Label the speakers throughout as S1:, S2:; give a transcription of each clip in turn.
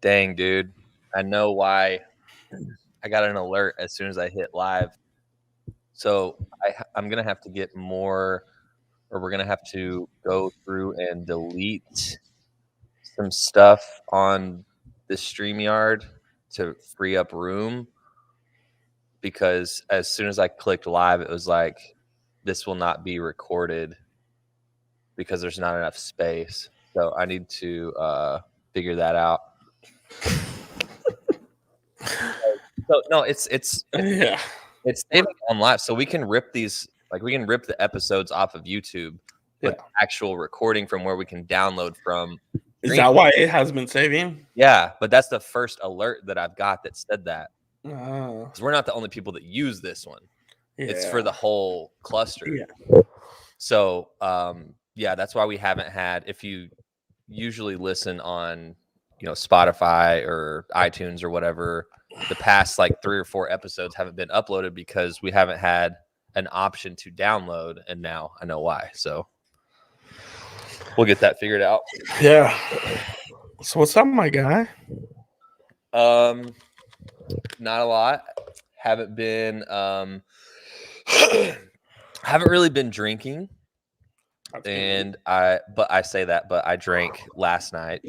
S1: Dang, dude. I know why I got an alert as soon as I hit live. So I'm going to have to get more, or we're going to have to go through and delete some stuff on the StreamYard to free up room, because as soon as I clicked live, it was like, this will not be recorded because there's not enough space. So I need to figure that out. So no, it's
S2: Yeah.
S1: it's saving on live, so we can rip these, like we can rip the episodes off of YouTube, but
S2: Yeah.
S1: actual recording from where we can download from.
S2: Is that why it has been saving?
S1: Yeah, but that's the first alert that I've got that said that.
S2: Oh.
S1: Because we're not the only people that use this one.
S2: Yeah.
S1: It's for the whole cluster.
S2: Yeah.
S1: So yeah, that's why we haven't had, if you usually listen on, you know, Spotify or iTunes or whatever, the past like 3 or 4 episodes haven't been uploaded because we haven't had an option to download, and now I know why. So we'll get that figured out.
S2: Yeah. So what's up, my guy?
S1: Not a lot. Haven't been haven't really been drinking. And I say that, but I drank last night.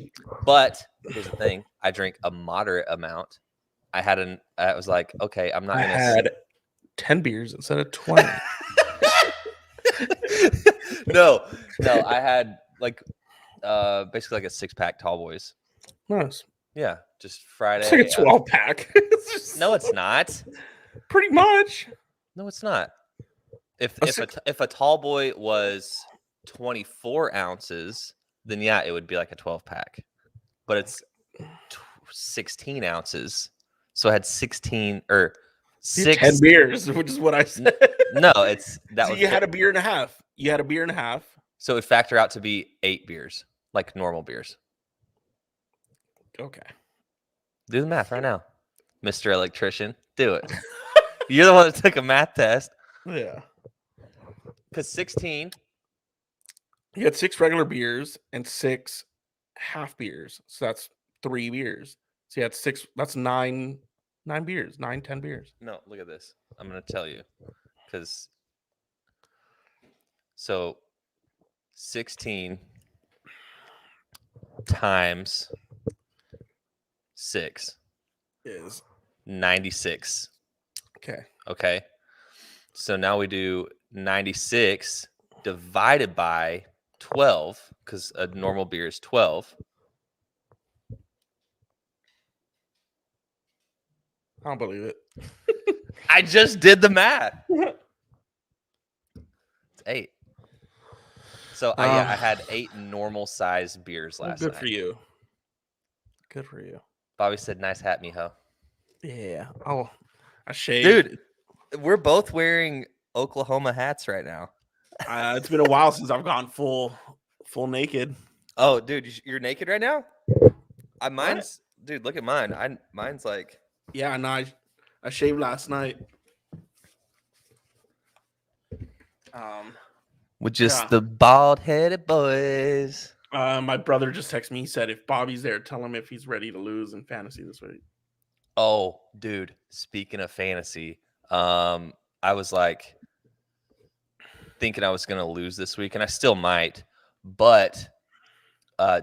S1: But here's the thing, I drank a moderate amount. I was like, okay, I'm not
S2: I
S1: gonna
S2: had 10 beers instead of 20.
S1: No, I had like basically like a 6-pack Tall Boys.
S2: Nice.
S1: Yeah, just Friday.
S2: It's like a 12-pack.
S1: No, it's not.
S2: Pretty much.
S1: No, it's not. If a Tall Boy was 24 ounces, then yeah, it would be like a 12-pack. But it's 16 ounces, so I had 16 or
S2: 10 beers, which is what I said.
S1: No, it's that.
S2: So you had a beer and a half. You had a beer and a half.
S1: So it would factor out to be 8 beers, like normal beers.
S2: Okay.
S1: Do the math right now, Mr. Electrician. Do it. You're the one that took a math test.
S2: Yeah.
S1: Because 16.
S2: You had 6 regular beers and 6 half beers. So that's 3 beers. So you had 6. That's 9 beers. 10 beers.
S1: No, look at this. I'm going to tell you. Because so 16 times 6
S2: is
S1: 96. Okay. So now we do 96 divided by 12, because a normal beer is 12.
S2: I don't believe it.
S1: I just did the math. It's 8. So I had 8 normal size beers last night.
S2: Good for you. Good for you.
S1: Bobby said, "Nice hat, mijo."
S2: Yeah. Oh, I shaved.
S1: Dude, we're both wearing Oklahoma hats right now.
S2: It's been a while since I've gone full naked.
S1: Oh, dude, you're naked right now? Mine's, dude, look at mine. Mine's like,
S2: yeah, no, I shaved last night.
S1: With just the bald-headed boys.
S2: My brother just texted me. He said, if Bobby's there, tell him if he's ready to lose in fantasy this week.
S1: Oh, dude, speaking of fantasy, I was like thinking I was going to lose this week, and I still might, but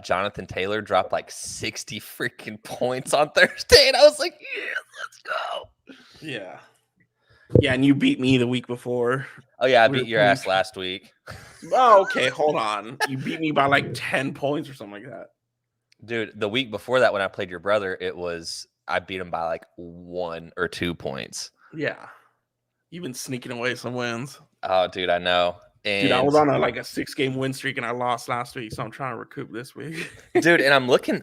S1: Jonathan Taylor dropped like 60 freaking points on Thursday, and I was like, yes, let's go.
S2: Yeah. Yeah, and you beat me the week before.
S1: Oh, yeah, I beat your ass last week.
S2: Oh, okay, hold on. You beat me by like 10 points or something like that.
S1: Dude, the week before that when I played your brother, I beat him by like 1 or 2 points.
S2: Yeah. You've been sneaking away some wins.
S1: Oh, dude, I know. And
S2: dude, I was on a 6-game win streak and I lost last week, so I'm trying to recoup this week.
S1: Dude, and I'm looking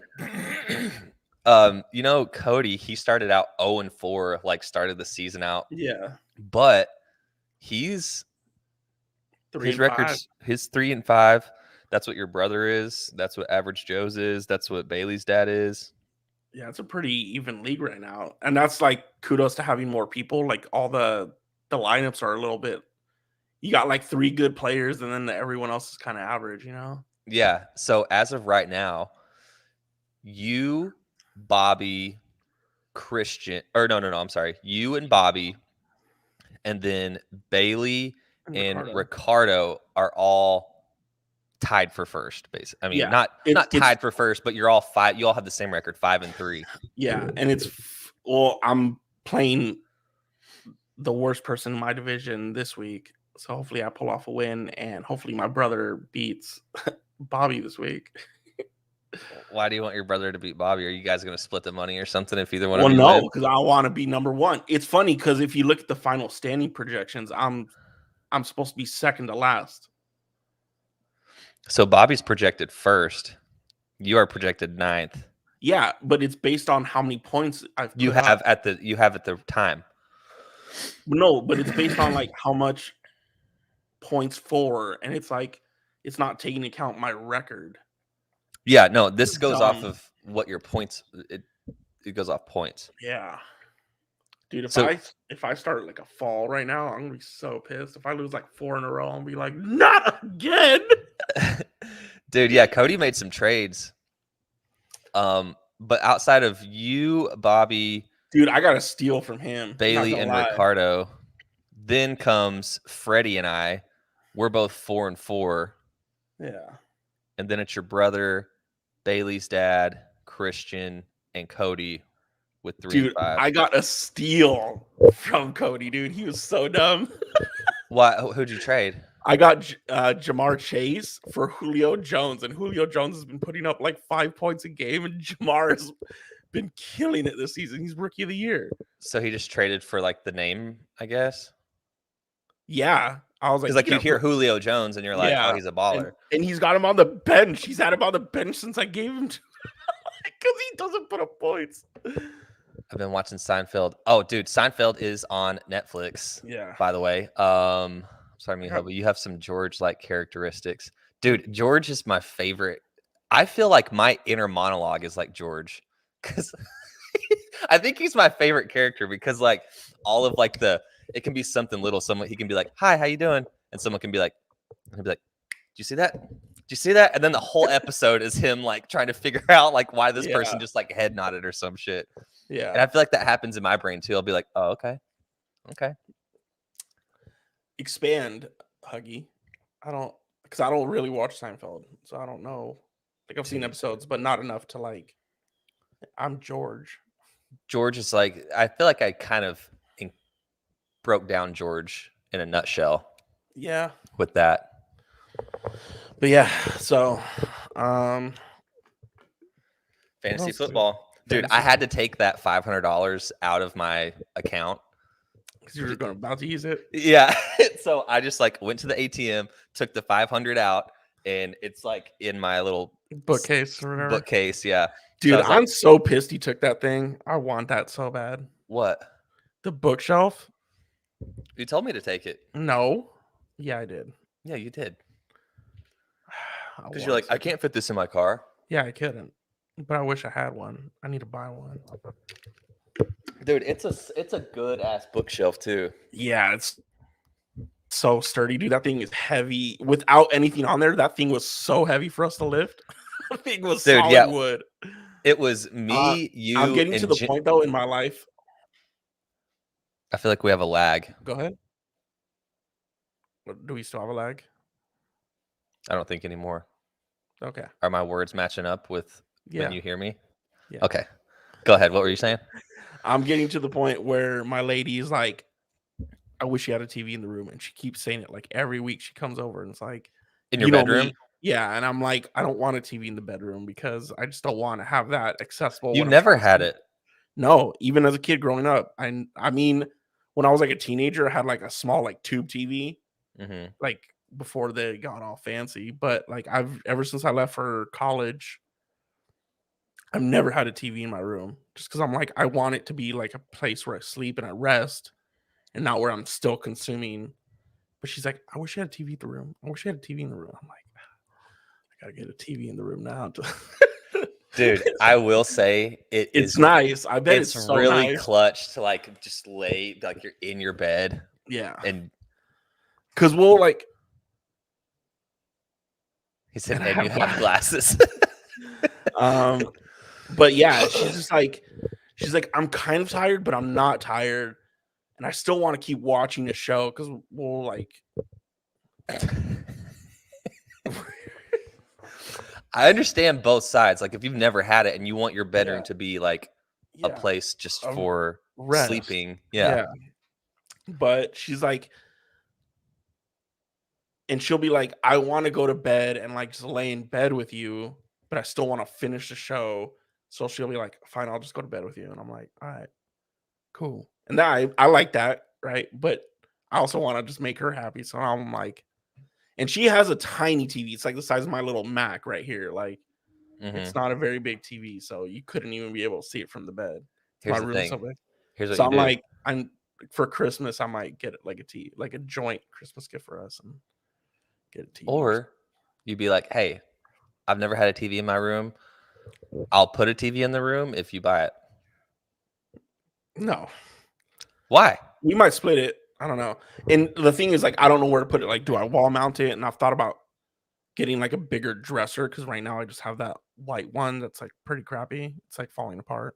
S1: you know, Cody, he started out 0-4, like started the season out.
S2: Yeah.
S1: But his record's 3-5. That's what your brother is. That's what Average Joe's is. That's what Bailey's dad is.
S2: Yeah, it's a pretty even league right now. And that's like kudos to having more people. Like all the lineups are a little bit, you got like 3 good players and then everyone else is kind of average, you know?
S1: Yeah. So as of right now, you, Bobby, Christian, or no, I'm sorry. You and Bobby, and then Bailey and Ricardo are all tied for first base. I mean,
S2: Yeah,
S1: not
S2: it's
S1: tied for first, but you're all five. You all have the same record, 5-3.
S2: yeah, and well, I'm playing the worst person in my division this week, so hopefully I pull off a win, and hopefully my brother beats Bobby this week.
S1: Why do you want your brother to beat Bobby? Are you guys going to split the money or something if either one
S2: Well,
S1: of you
S2: no,
S1: win?
S2: because I want to be number one. It's funny because if you look at the final standing projections, I'm supposed to be second to last.
S1: So Bobby's projected first. You are projected 9th.
S2: Yeah, but it's based on how many points I've
S1: You
S2: put up.
S1: have at the time.
S2: No, but it's based on like how much points for, and it's like it's not taking into account my record.
S1: Yeah, no, this goes off
S2: Dumb.
S1: of what your points. It goes off points.
S2: Yeah, dude.
S1: So
S2: if I start like a fall right now, I'm gonna be so pissed. If I lose like 4 in a row, I'll be like, not again.
S1: dude, yeah, Cody made some trades. But outside of you, Bobby,
S2: Dude, I got to steal from him.
S1: Bailey, and Ricardo, then comes Freddie and I. We're both 4-4.
S2: Yeah.
S1: And then it's your brother, Bailey's dad, Christian, and Cody with 3 and 5.
S2: I got a steal from Cody, dude. He was so dumb.
S1: Why? Who'd you trade?
S2: I got Jamar Chase for Julio Jones, and Julio Jones has been putting up like 5 points a game, and Jamar has been killing it this season. He's rookie of the year.
S1: So he just traded for like the name, I guess.
S2: Yeah, I was like,
S1: because like you hear Julio Jones and you're like, oh, he's a baller,
S2: and he's got him on the bench. He's had him on the bench since I gave him to because he doesn't put up points.
S1: I've been watching Seinfeld. Oh, dude, Seinfeld is on Netflix.
S2: Yeah.
S1: By the way, sorry, Mijo, but you have some George-like characteristics, dude. George is my favorite. I feel like my inner monologue is like George because I think he's my favorite character because like all of like it can be something little. He can be like, "Hi, how you doing?" And someone can be like, "Did you see that? Did you see that?" And then the whole episode is him like trying to figure out like why this person just like head nodded or some shit.
S2: Yeah.
S1: And I feel like that happens in my brain too. I'll be like, "Oh, okay."
S2: Expand, Huggy. I don't really watch Seinfeld, so I don't know. Like I've seen episodes, but not enough to like. I'm George.
S1: George is like, I feel like I kind of broke down George in a nutshell.
S2: Yeah.
S1: With that.
S2: But yeah, so
S1: fantasy football. Dude, I had to take that $500 out of my account.
S2: Because you were about to use it?
S1: Yeah. So I just like went to the ATM, took the 500 out, and it's like in my little
S2: bookcase or whatever.
S1: Bookcase, yeah.
S2: Dude, I'm so pissed he took that thing. I want that so bad.
S1: What?
S2: The bookshelf.
S1: You told me to take it.
S2: No. Yeah, I did.
S1: Yeah, you did. Because you're like, I can't fit this in my car.
S2: Yeah, I couldn't. But I wish I had one. I need to buy one.
S1: Dude, it's a good ass bookshelf too.
S2: Yeah, it's so sturdy, dude. That thing is heavy. Without anything on there, that thing was so heavy for us to lift. That thing was solid wood.
S1: It was me, you.
S2: I'm getting to the point though in my life.
S1: I feel like we have a lag.
S2: Go ahead. Do we still have a lag?
S1: I don't think anymore.
S2: Okay.
S1: Are my words matching up with when you hear me?
S2: Yeah.
S1: Okay. Go ahead. What were you saying?
S2: I'm getting to the point where my lady is like, I wish she had a TV in the room, and she keeps saying it like every week she comes over and it's like,
S1: in your bedroom?
S2: Yeah, and I'm like, I don't want a TV in the bedroom because I just don't want to have that accessible.
S1: You never had it.
S2: No, even as a kid growing up. I mean, when I was like a teenager, I had like a small like tube TV, like before they got all fancy. But like ever since I left for college, I've never had a TV in my room just because I'm like, I want it to be like a place where I sleep and I rest and not where I'm still consuming. But she's like, I wish you had a TV in the room. I wish you had a TV in the room. I'm like, I gotta get a TV in the room now.
S1: Dude, I will say
S2: it's nice. I bet it's so
S1: really
S2: nice.
S1: Clutch to like just lay like you're in your bed.
S2: Yeah.
S1: And
S2: because we'll like
S1: he said, and you have glasses.
S2: But yeah, she's like, I'm kind of tired, but I'm not tired, and I still want to keep watching the show because we'll like.
S1: I understand both sides. Like if you've never had it and you want your bedroom
S2: Yeah,
S1: to be like a
S2: yeah,
S1: place just
S2: of
S1: for
S2: rest.
S1: sleeping. Yeah.
S2: Yeah, but she's like, and she'll be like, I want to go to bed and like just lay in bed with you, but I still want to finish the show. So she'll be like, fine, I'll just go to bed with you. And I'm like, all right, cool. And that I like that, right? But I also want to just make her happy. So I'm like, and she has a tiny TV. It's like the size of my little Mac right here. Like it's
S1: Hmm.
S2: not a very big TV, so you couldn't even be able to see it from the bed. My
S1: Here's the
S2: room's
S1: thing.
S2: so big.
S1: Here's what
S2: So
S1: you
S2: I'm
S1: do.
S2: like, I'm for Christmas, I might get it like like a joint Christmas gift for us and get a TV or something.
S1: Or you'd be like, hey, I've never had a TV in my room. I'll put a TV in the room if you buy it.
S2: No,
S1: Why?
S2: we might split it. I don't know. And the thing is, like, I don't know where to put it. Like, do I wall mount it? And I've thought about getting like a bigger dresser because right now I just have that white one that's like pretty crappy. It's like falling apart.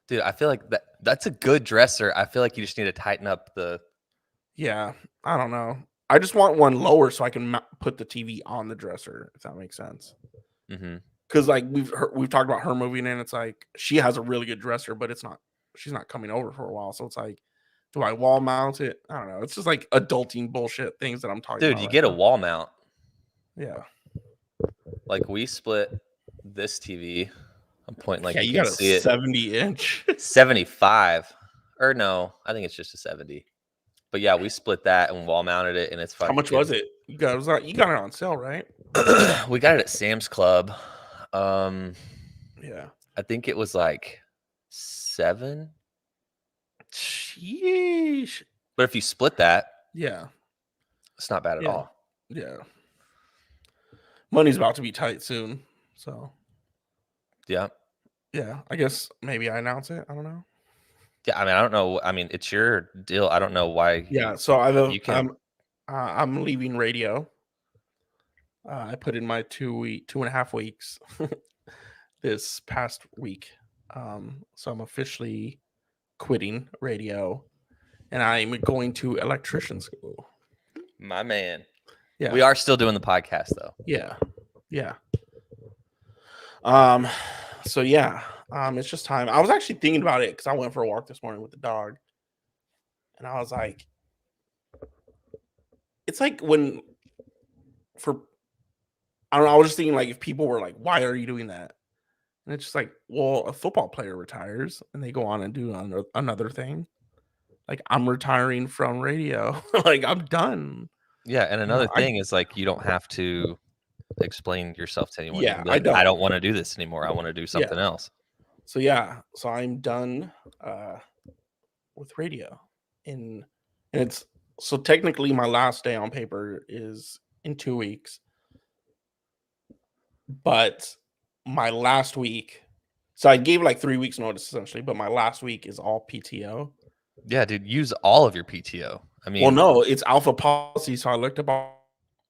S1: Dude, I feel like that's a good dresser. I feel like you just need to tighten up the
S2: Yeah, I don't know. I just want one lower so I can put the TV on the dresser, if that makes sense.
S1: Mhm.
S2: Because like we've talked about her moving in. It's like she has a really good dresser, but it's not. She's not coming over for a while, so it's like, do I wall mount it? I don't know. It's just like adulting bullshit things that I'm talking
S1: Dude,
S2: about
S1: you
S2: right
S1: get a
S2: now.
S1: wall mount.
S2: Yeah,
S1: Like we split this TV. I'm pointing like
S2: yeah.
S1: you
S2: You
S1: can
S2: got a
S1: see it.
S2: 70-inch.
S1: 75. Or no, I think it's just a 70. But yeah, we split that and wall mounted it and it's
S2: How much
S1: fucking
S2: was it? You got it on sale, right?
S1: we got it at Sam's Club. Um
S2: Yeah.
S1: I think it was like 7.
S2: Sheesh.
S1: But if you split that,
S2: Yeah.
S1: it's not bad at
S2: Yeah.
S1: all.
S2: Yeah. Money's about to be tight soon, so
S1: Yeah.
S2: yeah. I guess maybe I announce it. I don't know.
S1: Yeah, I mean, I don't know. I mean, it's your deal. I don't know why
S2: Yeah. So
S1: you can.
S2: I'm leaving radio. I put in my 2.5 weeks this past week. So I'm officially quitting radio, and I'm going to electrician school.
S1: My man.
S2: Yeah.
S1: We are still doing the podcast though.
S2: Yeah. Yeah. Um. So yeah. It's just time. I was actually thinking about it because I went for a walk this morning with the dog, and I was like, it's like when for I don't know. I was just thinking like if people were like, why are you doing that? And it's just like, well, a football player retires and they go on and do another thing. Like I'm retiring from radio. Like I'm done.
S1: Yeah, and
S2: You know,
S1: another thing is like you don't have to explain yourself to anyone. You
S2: yeah,
S1: can be
S2: I
S1: like, I
S2: don't.
S1: don't want to do this anymore. I want to do
S2: Yeah.
S1: something else.
S2: So yeah, so I'm done with radio. In and it's so technically my last day on paper is in 2 weeks. But my last week, so I gave like 3 weeks notice essentially, but my last week is all PTO.
S1: Yeah, dude, use all of your PTO. I
S2: Well,
S1: mean,
S2: no, it's alpha policy. So I looked up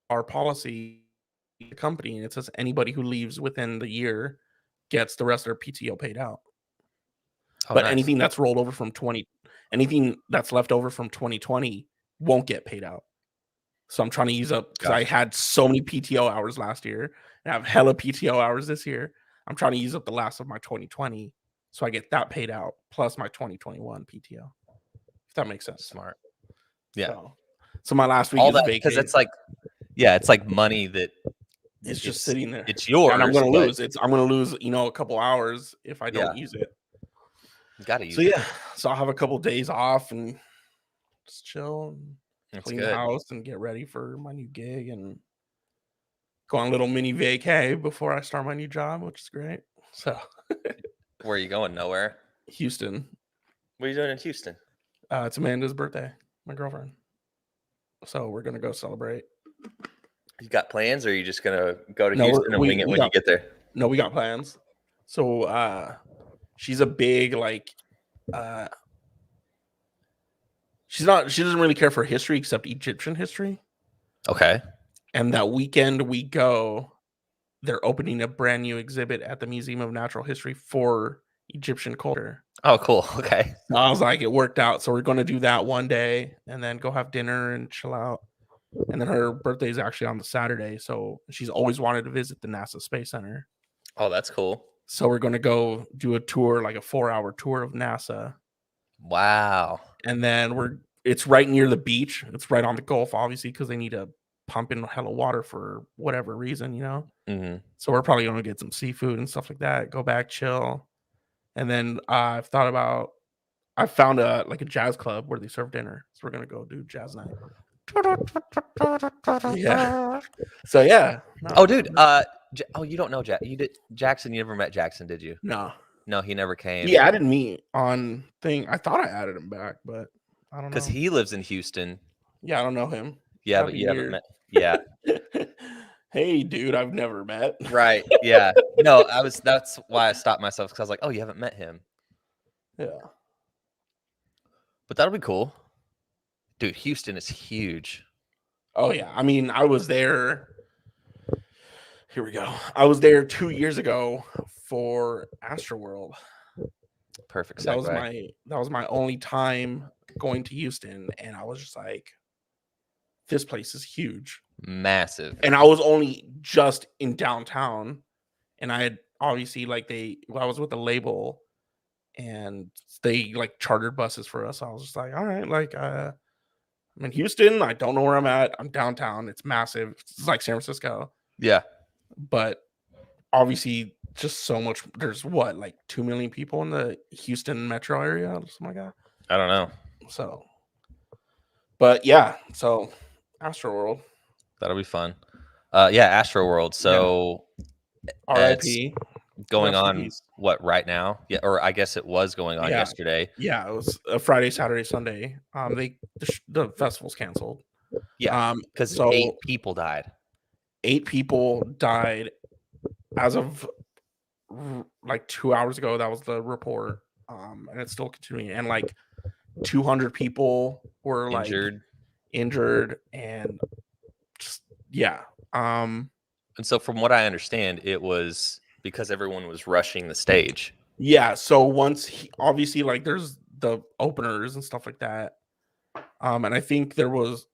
S2: our policy, the company, and it says anybody who leaves within the year gets the rest of their PTO paid out.
S1: oh,
S2: But
S1: nice.
S2: anything that's left over from 2020 won't get paid out. So I'm trying to use up because I
S1: Gotcha.
S2: had so many PTO hours last year and I have hella PTO hours this year. I'm trying to use up the last of my 2020 so I get that paid out plus my 2021 PTO. If that makes sense.
S1: Smart. Yeah.
S2: So my last week
S1: All
S2: is
S1: that because
S2: vacated.
S1: it's like, yeah, it's like money that
S2: It's just sitting there.
S1: it's
S2: And I'm
S1: yours,
S2: gonna
S1: but
S2: lose. I'm gonna lose, a couple hours if I
S1: yeah,
S2: don't use it.
S1: you got to
S2: So
S1: use it.
S2: yeah, so I'll have a couple days off and just chill and
S1: That's
S2: clean the
S1: good.
S2: house and get ready for my new gig and go on a little mini vacay before I start my new job, which is great. So
S1: Where are you going? Nowhere.
S2: Houston,
S1: What are you doing in Houston?
S2: it's Amanda's birthday, my girlfriend. So we're gonna go celebrate.
S1: You got plans, or are you just gonna go to
S2: No,
S1: Houston and wing it
S2: we
S1: when you
S2: got
S1: get there?
S2: no, we got plans. So she's a big like she doesn't really care for history except Egyptian history.
S1: Okay.
S2: And that weekend we go, they're opening a brand new exhibit at the Museum of Natural History for Egyptian culture.
S1: Oh, cool. Okay.
S2: So I was like, it worked out. So we're going to do that one day and then go have dinner and chill out. And then her birthday is actually on the Saturday, so she's always wanted to visit the NASA Space Center.
S1: Oh, that's cool.
S2: So we're going to go do a tour, like a 4-hour tour of NASA.
S1: Wow.
S2: And then it's right near the beach. It's right on the Gulf, obviously, because they need to pump in hella water for whatever reason,
S1: Mm-hmm.
S2: So we're probably going to get some seafood and stuff like that, go back, chill. And then I found a jazz club where they serve dinner. So we're going to go do jazz night. Yeah. So yeah.
S1: Oh, dude. You don't know Jack. You did Jackson. You never met Jackson, did you?
S2: No.
S1: No, he never came.
S2: He added me on thing. I thought I added him back, but I don't know.
S1: Because he lives in Houston.
S2: Yeah, I don't know him.
S1: Yeah, but you haven't met. Yeah.
S2: Hey, dude, I've never met.
S1: Right. Yeah. No, that's why I stopped myself, because I was like, oh, you haven't met him.
S2: Yeah.
S1: But that'll be cool. Dude, Houston is huge.
S2: Oh yeah. I mean, I was there. Here we go. I was there 2 years ago for Astroworld.
S1: Perfect
S2: segue. That was my only time going to Houston, and I was just like, this place is huge.
S1: Massive.
S2: And I was only just in downtown, and I had obviously I was with a label, and they chartered buses for us. I was just like, all right, I'm in Houston. I don't know where I'm at. I'm downtown. It's massive. It's like San Francisco.
S1: Yeah.
S2: But obviously just so much. There's 2 million people in the Houston metro area, something like that.
S1: I don't know.
S2: So, but yeah, so Astroworld.
S1: That'll be fun. Yeah, Astroworld. So
S2: R.I.P.
S1: going on what right now? Yeah, or I guess it was going on yesterday.
S2: Yeah, it was a Friday, Saturday, Sunday. The festival's canceled.
S1: Yeah, because 8 people died.
S2: 8 people died as of 2 hours ago. That was the report, and it's still continuing. And 200 people were injured, and just and
S1: so from what I understand, it was because everyone was rushing the stage.
S2: Yeah, so once obviously there's the openers and stuff like that, and I think there was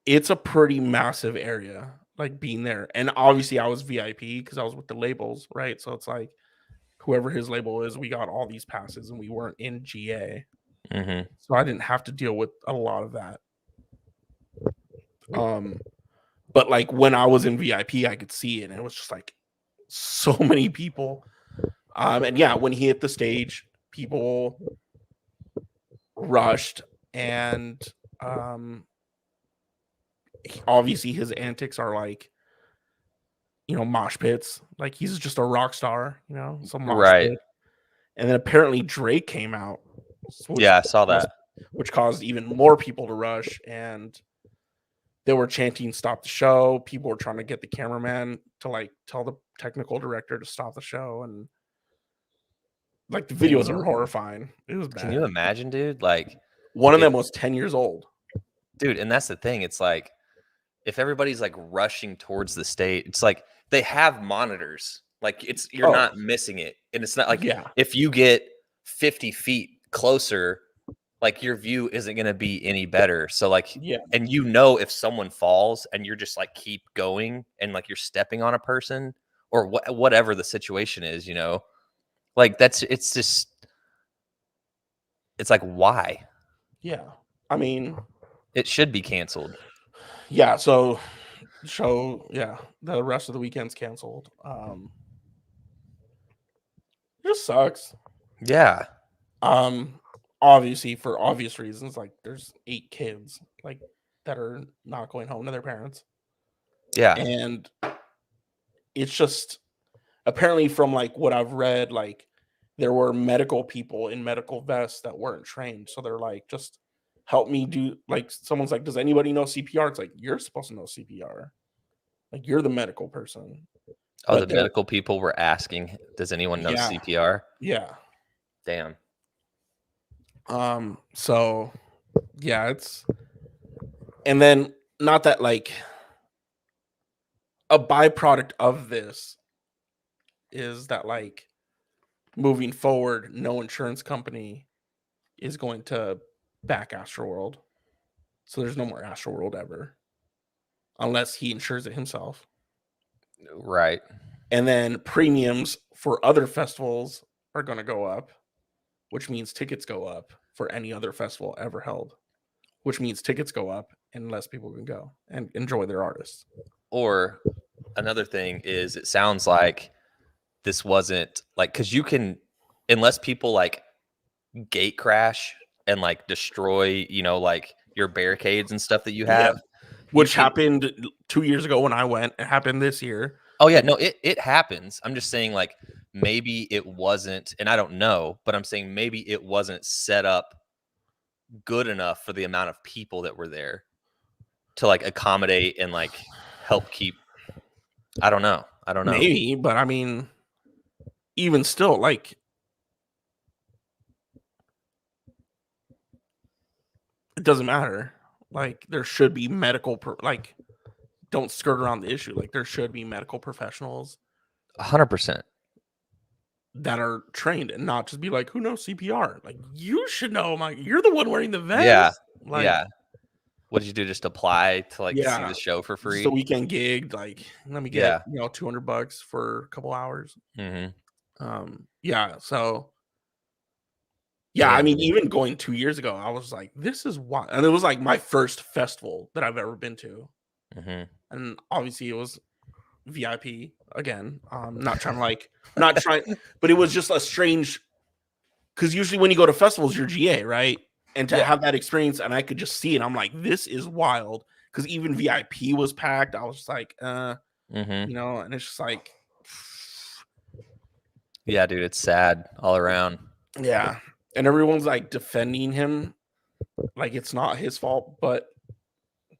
S2: it's a pretty massive area, being there. And obviously I was VIP because I was with the labels, right? So it's whoever his label is, we got all these passes, and we weren't in GA.
S1: Mm-hmm.
S2: So I didn't have to deal with a lot of that. But when I was in VIP, I could see it, and it was just so many people. And yeah, when he hit the stage, people rushed, and obviously his antics are mosh pits. He's just a rock star, some mosh pit. And then apparently Drake came out.
S1: Yeah, I saw that.
S2: Which caused even more people to rush, and they were chanting "Stop the show." People were trying to get the cameraman to tell the technical director to stop the show, and the videos are horrifying. It was bad.
S1: Can you imagine, dude?
S2: One of them was 10 years old. Dude,
S1: and that's the thing. It's if everybody's rushing towards the stage, it's they have monitors. You're not missing it. And it's not if you get 50 feet closer, your view isn't going to be any better. So and if someone falls and you're just keep going and you're stepping on a person or whatever the situation is, it's why?
S2: Yeah. I mean,
S1: it should be canceled.
S2: Yeah. So the rest of the weekend's canceled. It just sucks.
S1: Yeah.
S2: Obviously for obvious reasons, there's 8 kids that are not going home to their parents.
S1: Yeah.
S2: And it's just apparently from what I've read, there were medical people in medical vests that weren't trained. So they're just help me do someone's does anybody know CPR? It's you're supposed to know CPR. You're the medical person.
S1: Oh, but the medical people were asking, does anyone know CPR?
S2: Yeah.
S1: Damn.
S2: So yeah, and then not that a byproduct of this is that, like, moving forward, no insurance company is going to back Astroworld. So there's no more Astroworld ever. Unless he insures it himself.
S1: Right.
S2: And then premiums for other festivals are going to go up, which means tickets go up for any other festival ever held, which means tickets go up and less people can go and enjoy their artists.
S1: Or another thing is, it sounds like this wasn't like, because you can, unless people like gate crash and like destroy, like your barricades and stuff that you
S2: Yeah.
S1: have, you
S2: Which
S1: can.
S2: happened 2 years ago when I went. It happened this year.
S1: Oh yeah, no, it happens. I'm just saying, like, maybe it wasn't, and I don't know, but I'm saying maybe it wasn't set up good enough for the amount of people that were there to like accommodate and like help keep. I don't know.
S2: Maybe, but I mean, even still, like, it doesn't matter. Like, there should be like, don't skirt around the issue. Like, there should be medical professionals
S1: 100%.
S2: that are trained and not just be like, who knows CPR? Like, you should know. You're the one wearing the
S1: Yeah,
S2: vest. Like,
S1: yeah. What did you do? Just apply to like see
S2: yeah,
S1: the show for
S2: just a
S1: free?
S2: weekend gig. Like, let me get
S1: Yeah.
S2: $200 for a couple hours.
S1: Mm-hmm.
S2: Yeah. So yeah, I
S1: Damn,
S2: mean,
S1: dude.
S2: even going 2 years ago, I was like, this is why, and it was like my first festival that I've ever been to,
S1: Mm-hmm.
S2: and obviously it was VIP again. Not trying to like, not trying, but it was just a strange, because usually when you go to festivals, you're GA, right? And to
S1: Yeah.
S2: have that experience, and I could just see it, I'm like, this is wild. Because even VIP was packed. I was just like,
S1: Mm-hmm.
S2: and it's just like,
S1: Yeah, dude, it's sad all around.
S2: yeah. And everyone's like defending him, like it's not his fault, but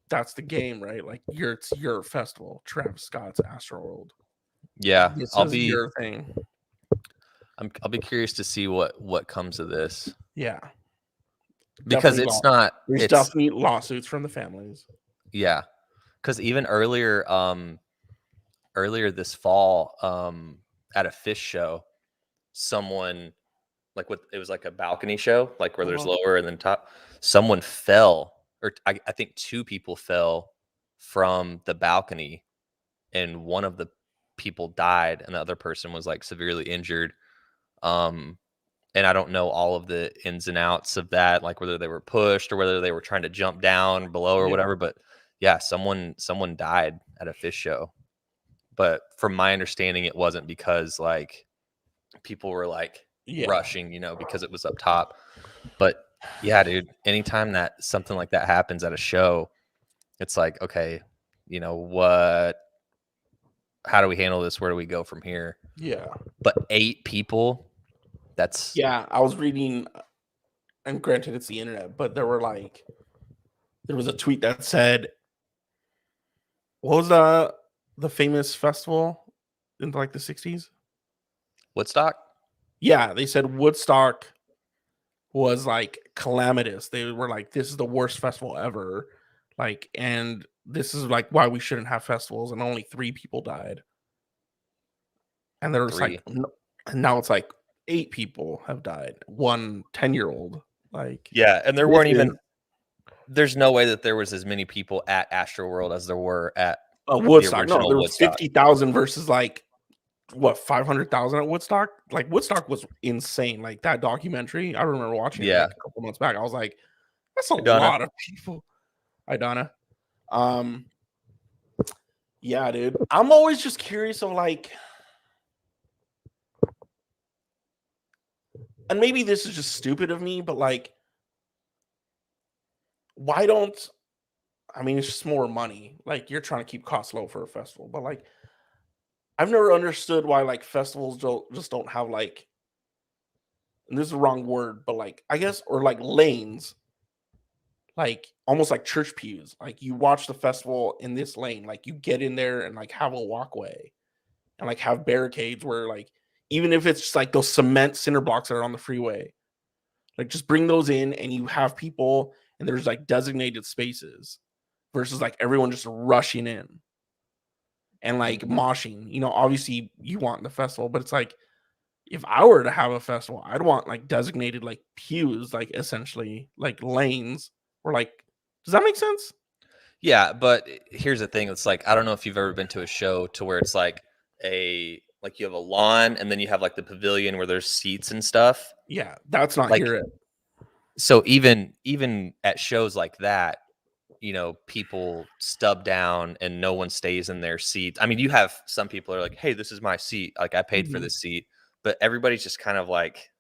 S2: that's the game, right? Like it's your festival, Travis Scott's Astroworld.
S1: Yeah,
S2: This
S1: I'll
S2: is
S1: be
S2: your thing.
S1: I'll be curious to see what comes of this,
S2: Yeah,
S1: because
S2: definitely.
S1: it's not
S2: There's
S1: it's
S2: definitely lawsuits from the families.
S1: yeah, because even earlier this fall, at a fish show, someone, like, what, it was like a balcony show, like where there's
S2: Uh-huh.
S1: lower and then top. Someone fell, or I think two people fell from the balcony, and one of the people died, and the other person was like severely injured. Um, and I don't know all of the ins and outs of that, like whether they were pushed or whether they were trying to jump down below or
S2: Yeah,
S1: whatever. But yeah, someone died at a fish show. But from my understanding, it wasn't because like people were like
S2: yeah,
S1: rushing, because it was up top. But yeah, dude, anytime that something like that happens at a show, it's like, okay, what, how do we handle this? Where do we go from here?
S2: yeah,
S1: But 8 people, that's
S2: yeah. I was reading, and granted, it's the internet, but there was a tweet that said, "What was the famous festival in like the '60s?"
S1: Woodstock.
S2: Yeah, they said Woodstock was like calamitous. They were like, this is the worst festival ever. Like, and this is like why we shouldn't have festivals. And only 3 people died. And there was like,
S1: 3.
S2: and now it's like 8 people have died. One 10-year-old. Like,
S1: Yeah, and there
S2: this
S1: weren't
S2: is
S1: even there's no way that there was as many people at Astroworld as there were at the
S2: Woodstock. No,
S1: original
S2: there was
S1: Woodstock.
S2: 50,000 versus like what 500,000 at Woodstock. Like Woodstock was insane. Like that documentary, I remember watching it
S1: Yeah.
S2: like a couple months back. I was like, that's a
S1: Donna.
S2: lot of people. Hi, Donna. Um, yeah, dude. I'm always just curious of like, and maybe this is just stupid of me, but like, why don't I mean it's just more money. Like you're trying to keep costs low for a festival, but like I've never understood why like festivals don't have like, and this is the wrong word, but like I guess, or like lanes, like almost like church pews. Like you watch the festival in this lane, like you get in there and like have a walkway and like have barricades where like even if it's just like those cement cinder blocks that are on the freeway, like just bring those in and you have people and there's like designated spaces versus like everyone just rushing in. and like moshing. You know, obviously you want the festival, but it's like if I were to have a festival, I'd want like designated like pews, like essentially like lanes, or like, does that make sense?
S1: Yeah, but here's the thing. It's like, I don't know if you've ever been to a show to where it's like you have a lawn and then you have like the pavilion where there's seats and stuff.
S2: Yeah, that's not
S1: Like,
S2: here.
S1: so even at shows like that, you know, people stub down and no one stays in their seat. I mean, you have some people are like, "Hey, this is my seat. Like, I paid for
S2: Mhm.
S1: this seat," but everybody's just kind of like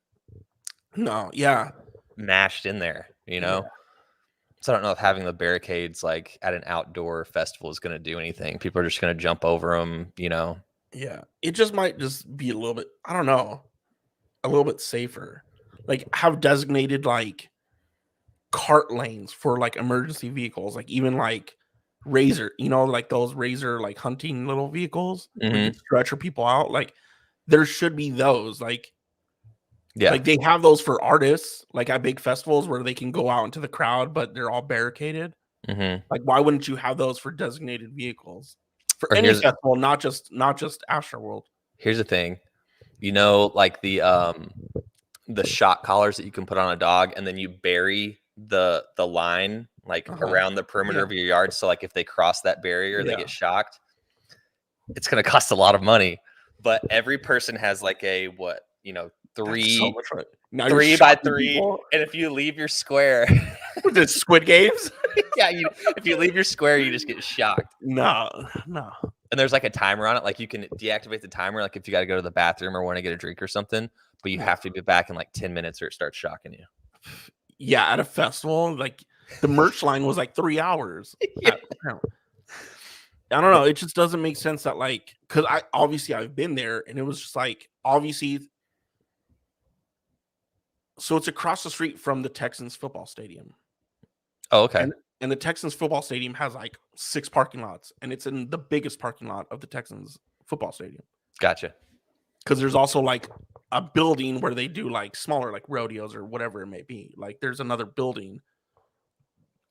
S2: No, yeah,
S1: mashed in there, you
S2: yeah,
S1: know. So I don't know if having the barricades like at an outdoor festival is going to do anything. People are just going to jump over them, you know.
S2: yeah. It just might just be a little bit, I don't know, a little bit safer. Like have designated like cart lanes for like emergency vehicles, like even like razor, you know, like those razor like hunting little vehicles where you
S1: Hmm.
S2: can stretcher people out. Like there should be those.
S1: Yeah.
S2: Like they have those for artists, like at big festivals where they can go out into the crowd, but they're all barricaded.
S1: Hmm.
S2: Like, why wouldn't you have those for designated vehicles for
S1: Or
S2: any festival, not just Astroworld?
S1: here's the thing, you know, like the shock collars that you can put on a dog, and then you bury the line like
S2: Uh-huh.
S1: around the perimeter
S2: Yeah,
S1: of your yard. So like if they cross that barrier, they
S2: yeah.
S1: get shocked. It's going to cost a lot of money, but every person has like a what, you know,
S2: That's so much fun. Now you're
S1: three by
S2: shocking
S1: three,
S2: people
S1: and if you leave your square,
S2: with the Squid Games.
S1: yeah, if you leave your square, you just get shocked.
S2: No, no.
S1: And there's like a timer on it, like you can deactivate the timer, like if you got to go to the bathroom or want to get a drink or something, but you
S2: Yeah.
S1: have to be back in like 10 minutes or it starts shocking you.
S2: Yeah, at a festival, like the merch line was like 3 hours.
S1: Yeah.
S2: I don't know. It just doesn't make sense that like, because I've been there and it was just like obviously. So it's across the street from the Texans football stadium,
S1: Oh, okay.
S2: and the Texans football stadium has like 6 parking lots, and it's in the biggest parking lot of the Texans football stadium.
S1: Gotcha.
S2: Because there's also like a building where they do like smaller like rodeos or whatever it may be. Like there's another building.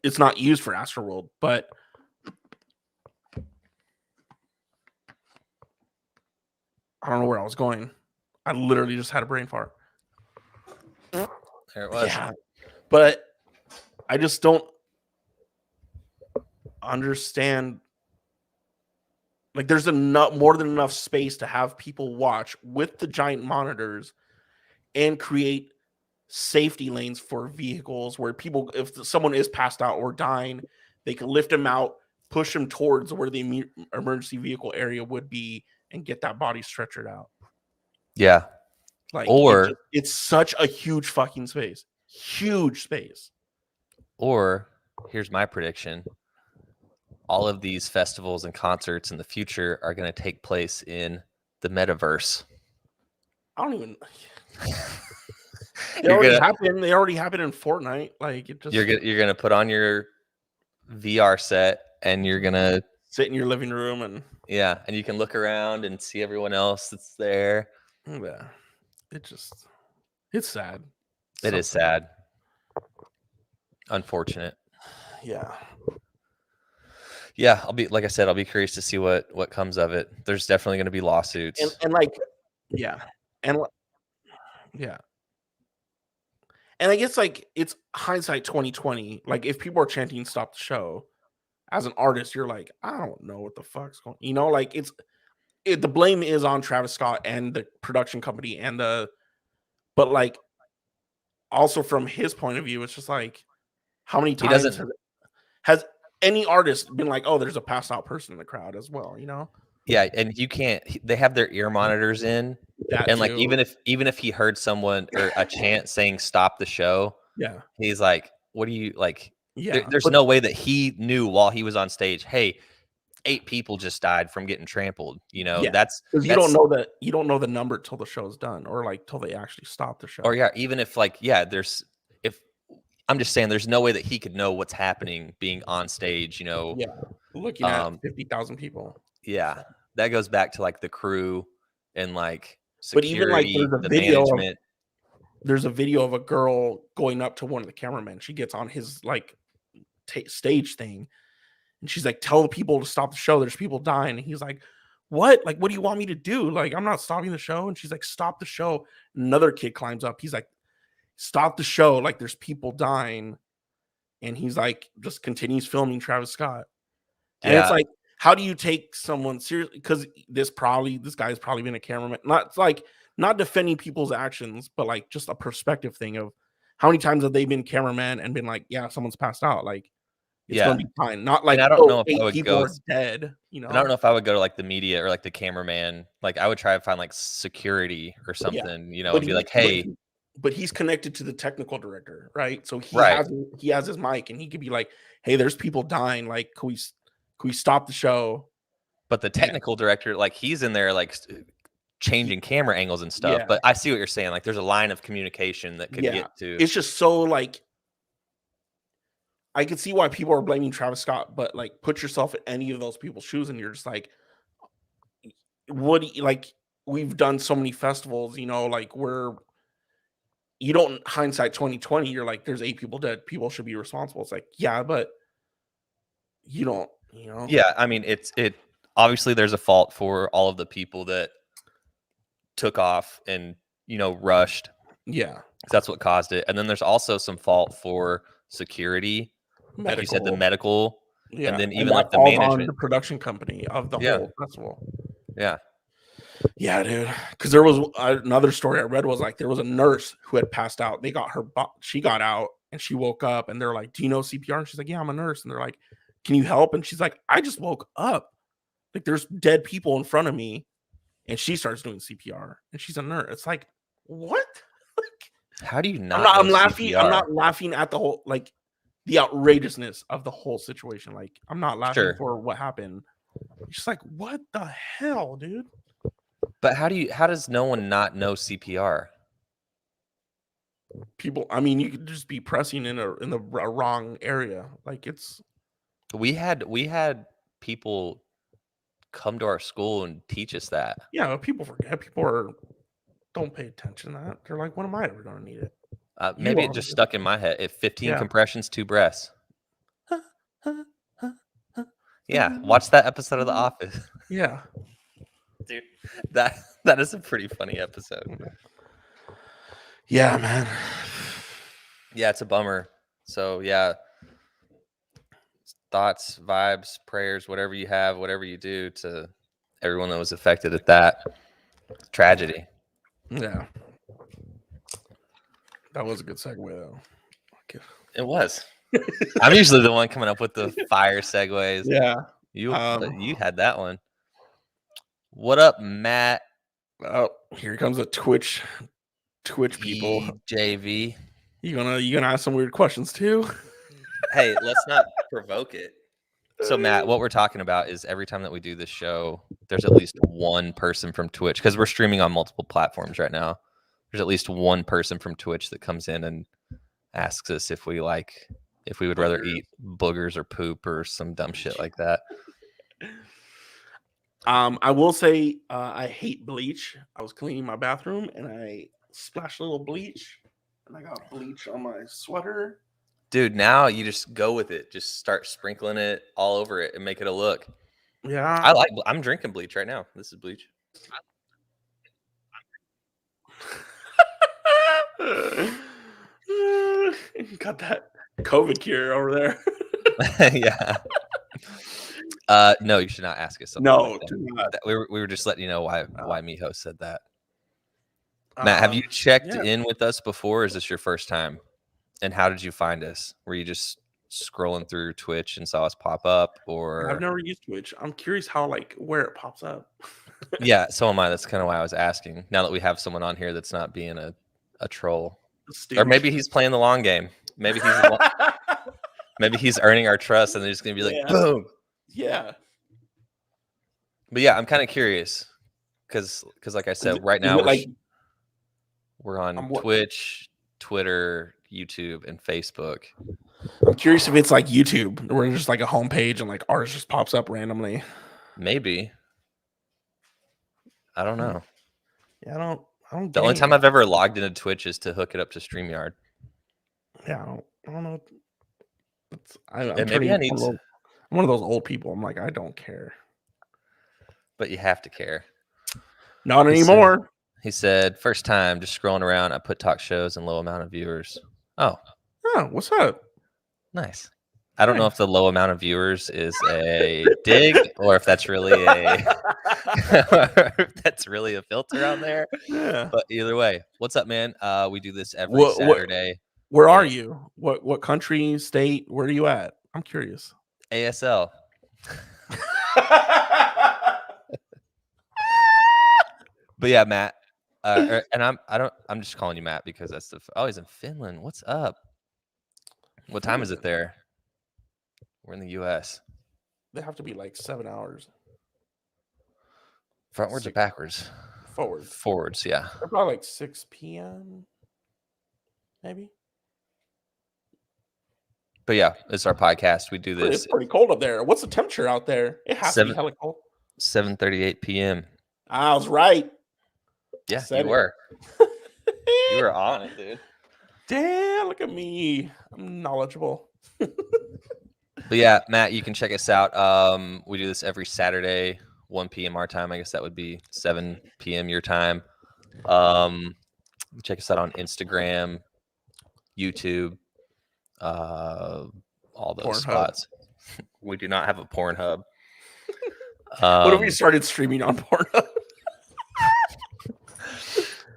S2: It's not used for Astroworld, but I don't know where I was going. I literally just had a brain fart.
S1: There it was.
S2: Yeah, but I just don't understand. Like, there's enough, more than enough space to have people watch with the giant monitors and create safety lanes for vehicles where people, if someone is passed out or dying, they can lift them out, push them towards where the emergency vehicle area would be, and get that body stretchered out.
S1: Yeah.
S2: Like
S1: Or
S2: it's such a huge fucking space. Huge space.
S1: or here's my prediction. All of these festivals and concerts in the future are going to take place in the metaverse.
S2: I don't even. They
S1: You're
S2: already
S1: gonna
S2: happened. They already happened in Fortnite. Like it just
S1: you're gonna put on your VR set and you're gonna
S2: sit in your living room and
S1: and you can look around and see everyone else that's there.
S2: yeah, it's sad.
S1: It is sad. Unfortunate.
S2: Yeah.
S1: Yeah, like I said, I'll be curious to see what comes of it. There's definitely going to be lawsuits.
S2: And like yeah. And yeah. And I guess like it's hindsight 2020. Like if people are chanting stop the show, as an artist, you're like, I don't know what the fuck's going. You know, like the blame is on Travis Scott and the production company but like also from his point of view, it's just like how many
S1: He
S2: times
S1: doesn't.
S2: has any artist been like, oh, there's a passed out person in the crowd as well, you know?
S1: Yeah, and you can't. They have their ear monitors in,
S2: That
S1: and like
S2: too.
S1: even if he heard someone or a chant saying "stop the show,"
S2: Yeah.
S1: he's like, "What do you like?"
S2: Yeah.
S1: There's
S2: But
S1: no way that he knew while he was on stage. Hey, 8 people just died from getting trampled. You know,
S2: yeah,
S1: that's
S2: because you don't know the number till the show's done or like till they actually stop the show.
S1: or yeah, even if like there's if I'm just saying, there's no way that he could know what's happening being on stage. You know,
S2: Yeah. Looking at 50,000 people.
S1: yeah, that goes back to like the crew and like
S2: But even like
S1: security, the management.
S2: there's a video of a girl going up to one of the cameramen. She gets on his like stage thing and she's like, tell the people to stop the show. There's people dying. And he's like, what? Like, what do you want me to do? Like, I'm not stopping the show. And she's like, stop the show. Another kid climbs up. He's like, stop the show. Like, there's people dying. And he's like, just continues filming Travis Scott. And it's
S1: Yeah.
S2: like, how do you take someone seriously? Because this guy's probably been a cameraman. Not defending people's actions, but like just a perspective thing of how many times have they been cameraman and been like, yeah, someone's passed out. Like, it's
S1: Yeah.
S2: gonna be fine. Not
S1: And
S2: like,
S1: I don't
S2: oh,
S1: know if I
S2: 8
S1: would
S2: people
S1: go
S2: are dead,
S1: and I don't know if I would go to like the media or like the cameraman. Like I would try to find like security or
S2: Yeah.
S1: something, you know,
S2: But
S1: and be like, hey,
S2: he's connected to the technical director, right? So
S1: right.
S2: he has his mic and he could be like, hey, there's people dying. Like, can we stop the show?
S1: But the
S2: And
S1: technical director, like he's in there like changing camera angles and stuff.
S2: yeah,
S1: But I see what you're saying. Like there's a line of communication that could
S2: yeah.
S1: get to.
S2: It's just so like, I can see why people are blaming Travis Scott, but like, put yourself in any of those people's shoes, and you're just like, what? Like, we've done so many festivals, like you don't hindsight 2020. You're like, there's 8 people dead. People should be responsible. It's like, yeah, but you don't,
S1: Yeah, I mean, it obviously there's a fault for all of the people that took off and rushed.
S2: Yeah,
S1: That's what caused it. And then there's also some fault for security, like you said, the medical, and
S2: yeah,
S1: then
S2: and
S1: even
S2: that
S1: like the
S2: falls on
S1: management.
S2: the production company of the
S1: Yeah,
S2: whole festival.
S1: yeah,
S2: Yeah, dude. Because there was another story I read was like there was a nurse who had passed out. She got out and she woke up, and they're like, "Do you know CPR?" And she's like, "Yeah, I'm a nurse." And they're like, "Can you help?" And she's like, "I just woke up. Like there's dead people in front of me." And she starts doing CPR, and she's a nurse. It's like, what?
S1: how do you
S2: I'm
S1: not
S2: not.
S1: know
S2: I'm laughing. I'm
S1: CPR?
S2: not laughing at the whole the outrageousness of the whole situation. Like, I'm not laughing
S1: Sure,
S2: for what happened. It's just like, what the hell, dude?
S1: but how does no one not know CPR?
S2: People, I mean, you could just be pressing in the wrong area. Like, it's
S1: We had people come to our school and teach us that.
S2: yeah, people forget. Don't pay attention to that. They're like, when am I ever gonna need it? You
S1: Maybe it
S2: are.
S1: just stuck in my head. If 15
S2: Yeah.
S1: compressions, 2 breaths. Yeah, watch that episode of The Office.
S2: Yeah.
S1: Dude, that is a pretty funny episode.
S2: Yeah, man.
S1: Yeah, it's a bummer. So yeah, thoughts, vibes, prayers, whatever you have, whatever you do to everyone that was affected at that tragedy.
S2: Yeah. That was a good segue though. Okay.
S1: It was. I'm usually the one coming up with the fire segues.
S2: Yeah.
S1: You had that one. What up, Matt?
S2: Oh, here comes a Twitch people.
S1: JV.
S2: You gonna ask some weird questions too?
S1: Hey, let's not provoke it. So Matt, what we're talking about is every time that we do this show, there's at least one person from Twitch, because we're streaming on multiple platforms right now. There's at least one person from Twitch that comes in and asks us if we would rather eat boogers or poop or some dumb shit like that.
S2: I will say I hate bleach. I was cleaning my bathroom and I splashed a little bleach, and I got bleach on my sweater.
S1: Dude, now you just go with it. Just start sprinkling it all over it and make it a look.
S2: Yeah.
S1: I'm drinking bleach right now. This is bleach.
S2: Got that COVID cure over there.
S1: Yeah. No, you should not ask us something.
S2: No,
S1: like that. We were just letting you know why Miho said that. Matt, have you checked in with us before? Or is this your first time? And how did you find us? Were you just scrolling through Twitch and saw us pop up, or?
S2: I've never used Twitch. I'm curious how where it pops up.
S1: Yeah, so am I. That's kind of why I was asking. Now that we have someone on here that's not being a troll, or maybe he's playing the long game. Maybe he's earning our trust, and they're just gonna be like, boom.
S2: Yeah.
S1: But yeah, I'm kind of curious because like I said, right now we're on Twitch, Twitter, YouTube, and Facebook.
S2: I'm curious if it's like YouTube, where it's just like a homepage and like ours just pops up randomly.
S1: Maybe. I don't know.
S2: Yeah, I don't.
S1: The only time I've ever logged into Twitch is to hook it up to StreamYard.
S2: Yeah, I don't know. I'm
S1: one of those
S2: old people. I'm like, I don't care.
S1: but you have to care.
S2: Not anymore.
S1: He said, first time, just scrolling around, I put talk shows and low amount of viewers. Oh,
S2: what's up?
S1: Nice. I don't know if the low amount of viewers is a dig or if that's really that's really a filter out there.
S2: Yeah.
S1: But either way, what's up, man? We do this every Saturday.
S2: Where are you? What country, state? Where are you at? I'm curious.
S1: ASL. But yeah, Matt. And I'm just calling you Matt because that's he's in Finland. What's up? What time is it there? We're in the US.
S2: They have to be like 7 hours.
S1: Frontwards or backwards?
S2: Forwards.
S1: Forwards, yeah.
S2: They're probably like 6 p.m. Maybe.
S1: But yeah, it's our podcast. We do this.
S2: It's pretty cold up there. What's the temperature out there? It has to be hella cold.
S1: 7:38 p.m.
S2: I was right.
S1: Yeah, you were. You were on it, dude.
S2: Damn, look at me. I'm knowledgeable.
S1: But yeah, Matt, you can check us out. We do this every Saturday, 1 p.m. our time. I guess that would be 7 p.m. your time. Check us out on Instagram, YouTube, all those spots. We do not have a Pornhub.
S2: What if we started streaming on Pornhub?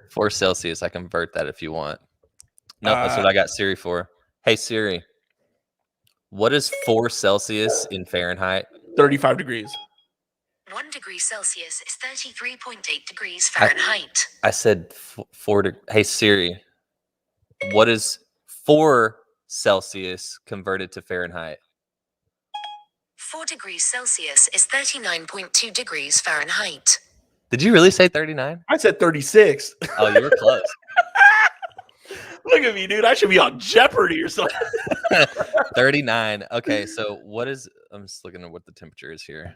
S1: 4 Celsius. I convert that if you want. No, that's what I got Siri for. Hey, Siri. What is 4 Celsius in Fahrenheit?
S2: 35 degrees.
S3: 1 degree Celsius is 33.8 degrees Fahrenheit.
S1: I said 4. Hey, Siri. What is 4 Celsius converted to Fahrenheit?
S3: 4 degrees Celsius is 39.2 degrees Fahrenheit.
S1: Did you really say 39?
S2: I said 36.
S1: Oh, you were close.
S2: Look at me, dude. I should be on Jeopardy or something.
S1: 39. Okay, so I'm just looking at what the temperature is here.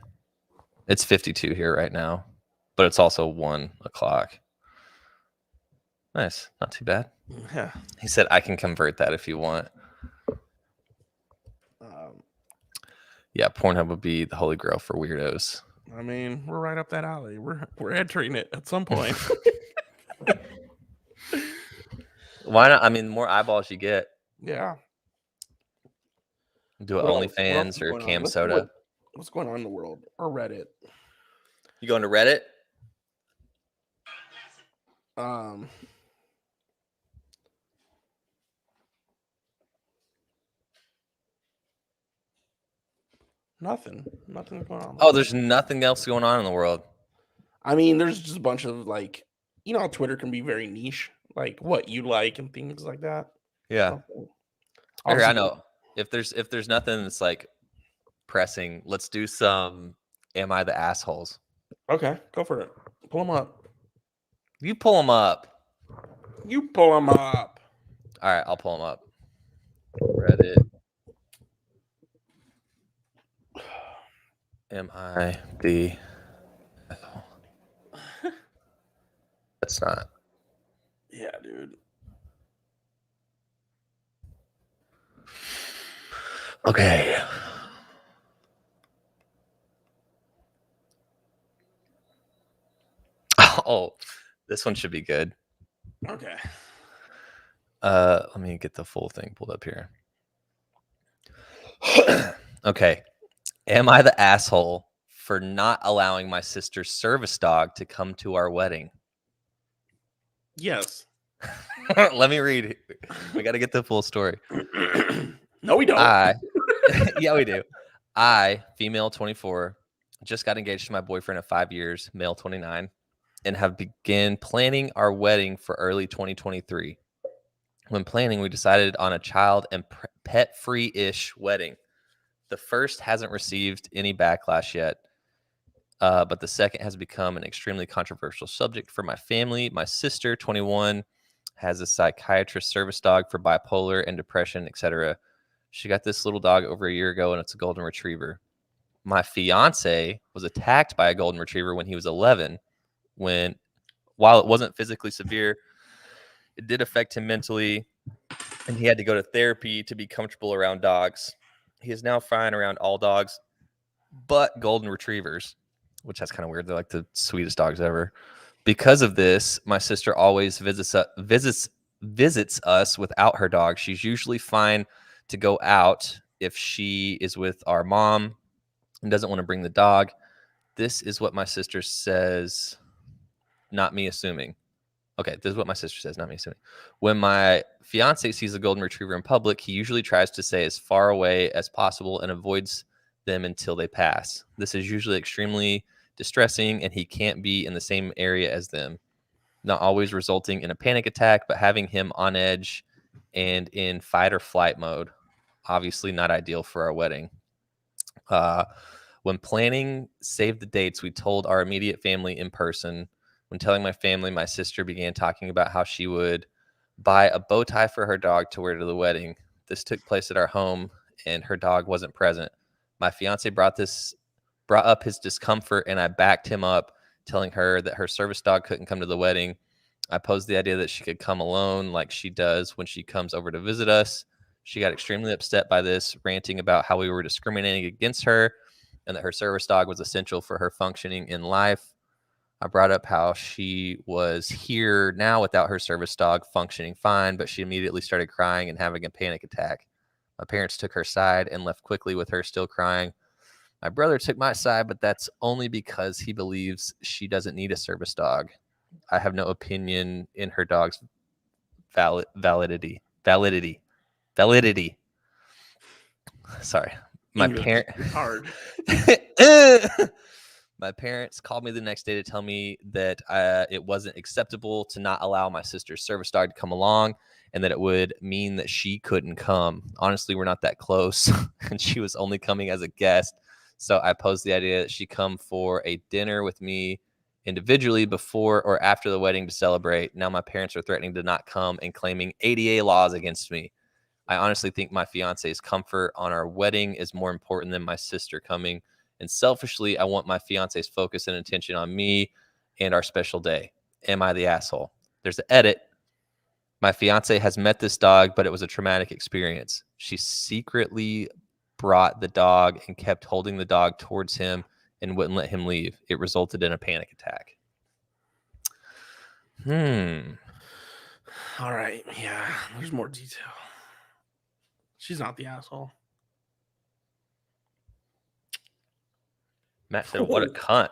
S1: It's 52 here right now, but it's also 1 o'clock. Nice. Not too bad.
S2: Yeah.
S1: He said, I can convert that if you want. Yeah, Pornhub would be the holy grail for weirdos.
S2: I mean, we're right up that alley. We're entering it at some point.
S1: Why not? I mean, the more eyeballs you get.
S2: Yeah.
S1: Do it OnlyFans or Cam Soda.
S2: What's going on in the world? Or Reddit?
S1: You going to Reddit?
S2: Nothing's going on.
S1: Oh, there's nothing else going on in the world.
S2: I mean, there's just a bunch of how Twitter can be very niche, like what you like and things like that.
S1: Yeah. I know. If there's nothing that's like pressing, let's do some Am I the Assholes?
S2: Okay, go for it. Pull them up.
S1: You pull them up.
S2: You pull them up.
S1: All right, I'll pull them up. Reddit. Am I the asshole? That's not.
S2: Yeah, dude.
S1: Okay. Oh, this one should be good.
S2: Okay.
S1: Let me get the full thing pulled up here. Okay. Am I the asshole for not allowing my sister's service dog to come to our wedding?
S2: Yes.
S1: Let me read it. We got to get the full story.
S2: No, we don't.
S1: Yeah, we do. I, female 24, just got engaged to my boyfriend of 5 years, male 29, and have begun planning our wedding for early 2023. When planning, we decided on a child and pet-free-ish wedding. The first hasn't received any backlash yet, but the second has become an extremely controversial subject for my family. My sister, 21, has a psychiatrist service dog for bipolar and depression, etc. She got this little dog over a year ago, and it's a golden retriever. My fiance was attacked by a golden retriever when he was 11. While it wasn't physically severe, it did affect him mentally, and he had to go to therapy to be comfortable around dogs. He is now fine around all dogs, but golden retrievers. which that's kind of weird. They're like the sweetest dogs ever. Because of this, my sister always visits us without her dog. She's usually fine to go out if she is with our mom and doesn't want to bring the dog. This is what my sister says, not me assuming. Okay, this is what my sister says, not me assuming. When my fiance sees a golden retriever in public, he usually tries to stay as far away as possible and avoids them until they pass. This is usually extremely distressing, and he can't be in the same area as them. Not always resulting in a panic attack, but having him on edge and in fight or flight mode. Obviously not ideal for our wedding. When planning save the dates, we told our immediate family in person. When telling my family, my sister began talking about how she would buy a bow tie for her dog to wear to the wedding. This took place at our home, and her dog wasn't present. My fiance brought up his discomfort, and I backed him up, telling her that her service dog couldn't come to the wedding. I posed the idea that she could come alone like she does when she comes over to visit us. She got extremely upset by this, ranting about how we were discriminating against her and that her service dog was essential for her functioning in life. I brought up how she was here now without her service dog functioning fine, but she immediately started crying and having a panic attack. My parents took her side and left quickly with her still crying. My brother took my side, but that's only because he believes she doesn't need a service dog. I have no opinion in her dog's validity. Sorry. My
S2: hard.
S1: My parents called me the next day to tell me that it wasn't acceptable to not allow my sister's service dog to come along and that it would mean that she couldn't come. Honestly, we're not that close, and she was only coming as a guest. So I posed the idea that she come for a dinner with me individually before or after the wedding to celebrate. Now my parents are threatening to not come and claiming ADA laws against me. I honestly think my fiance's comfort on our wedding is more important than my sister coming. And selfishly, I want my fiance's focus and attention on me and our special day. Am I the asshole? There's an edit. My fiance has met this dog, but it was a traumatic experience. She secretly brought the dog and kept holding the dog towards him and wouldn't let him leave. It resulted in a panic attack.
S2: All right. Yeah, there's more detail. She's not the asshole.
S1: Matt said, what a cunt.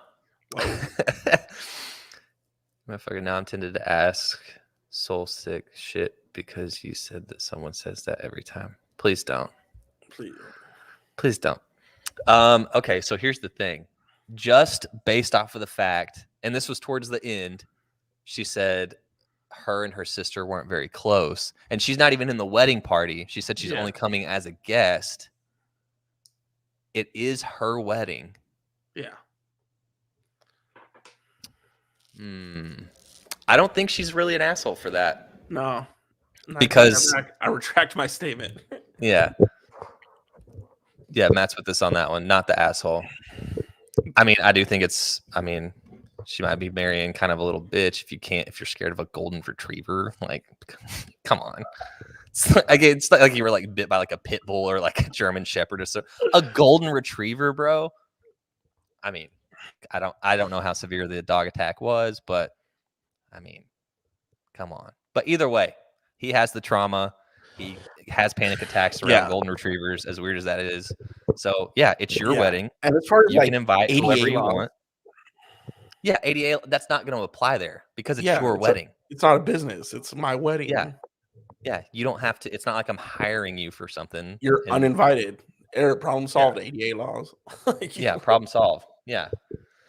S1: Motherfucker, now I'm tempted to ask soul sick shit because you said that someone says that every time. Please don't. Please don't. Okay, so here's the thing. Just based off of the fact, and this was towards the end, she said her and her sister weren't very close. And she's not even in the wedding party. She said she's only coming as a guest. It is her wedding.
S2: Yeah.
S1: I don't think she's really an asshole for that.
S2: No.
S1: Because
S2: I retract my statement.
S1: Yeah. Yeah, Matt's with us on that one. Not the asshole. I mean, I do think she might be marrying kind of a little bitch if you're scared of a golden retriever. Like, come on. It's like you were like bit by like a pit bull or like a German shepherd or so. A golden retriever, bro. I mean, I don't know how severe the dog attack was, but I mean, come on. But either way, he has the trauma. He has panic attacks around golden retrievers, as weird as that is. So yeah, it's your wedding.
S2: And as far as
S1: you can invite whoever you want. Yeah, ADA, that's not going to apply there because it's your wedding.
S2: It's not a business. It's my wedding.
S1: Yeah, you don't have to. It's not like I'm hiring you for something.
S2: You're uninvited. Problem solved. ADA laws.
S1: Yeah, problem solved. Yeah.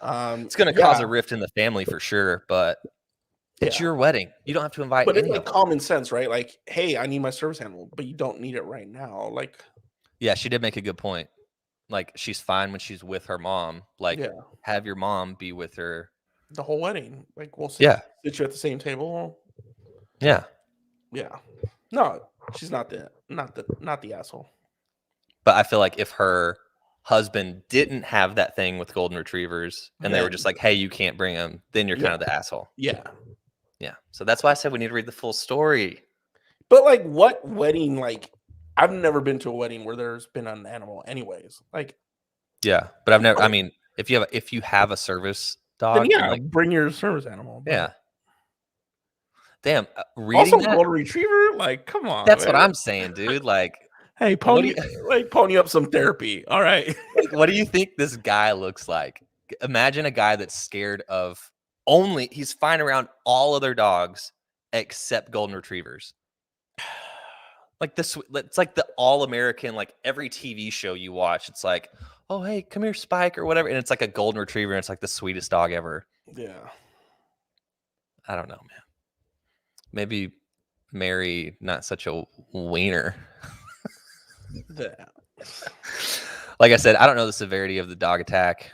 S1: It's going to cause a rift in the family for sure, but it's your wedding. You don't have to invite
S2: But it's
S1: anyone.
S2: like common sense, right? Like, hey, I need my service animal, but you don't need it right now. Like,
S1: yeah, she did make a good point. Like, she's fine when she's with her mom. Like, have your mom be with her
S2: the whole wedding. Like, we'll sit you at the same table.
S1: Yeah.
S2: Yeah. No, she's not the asshole.
S1: But I feel like if her husband didn't have that thing with golden retrievers and they were just like, hey, you can't bring them, then you're kind of the asshole.
S2: Yeah.
S1: Yeah. So that's why I said we need to read the full story.
S2: But like, what wedding? Like, I've never been to a wedding where there's been an animal anyways. Like,
S1: yeah, but I've never, I mean, If you have a service
S2: Then
S1: dog,
S2: yeah,
S1: like
S2: bring your service animal. But
S1: yeah. Damn,
S2: also
S1: reading that.
S2: golden retriever, like come on,
S1: That's what
S2: man.
S1: I'm saying, dude. Like,
S2: Hey,
S1: what do
S2: pony up some therapy. All right.
S1: like? What do you think this guy looks like? Imagine a guy that's scared of he's fine around all other dogs except golden retrievers. Like this, it's like the all-American, like every TV show you watch, it's like, oh hey, come here, Spike, or whatever, and it's like a golden retriever, and it's like the sweetest dog ever.
S2: Yeah.
S1: I don't know, man. Maybe marry not such a wiener.
S2: Yeah.
S1: Like I said, I don't know the severity of the dog attack.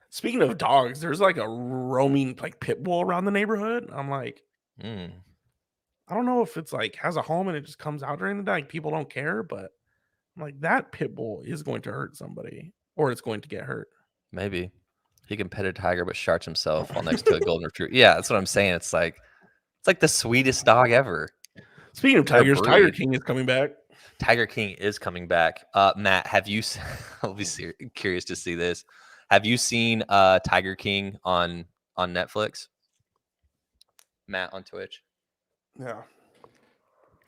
S2: Speaking of dogs, there's like a roaming like pit bull around the neighborhood. I'm like, I don't know if it's like has a home and it just comes out during the day. Like, people don't care, but I'm like that pit bull is going to hurt somebody or it's going to get hurt.
S1: Maybe he can pet a tiger but sharts himself while next to a golden retriever. Yeah, that's what I'm saying. It's like the sweetest dog ever.
S2: Speaking of tigers, Tiger King is coming back.
S1: Tiger King is coming back. Matt, have you? I'll be curious to see this. Have you seen Tiger King on Netflix? Matt on Twitch.
S2: Yeah.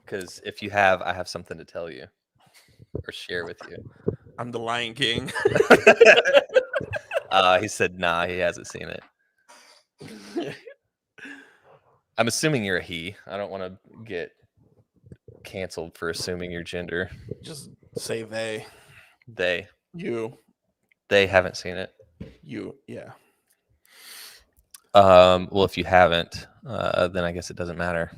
S1: Because if you have, I have something to tell you or share with you.
S2: I'm the Lion King.
S1: He said, nah, he hasn't seen it. I'm assuming you're a he. I don't want to get canceled for assuming your gender.
S2: Just say they.
S1: They.
S2: You.
S1: They haven't seen it.
S2: You. Yeah.
S1: Well, if you haven't, then I guess it doesn't matter.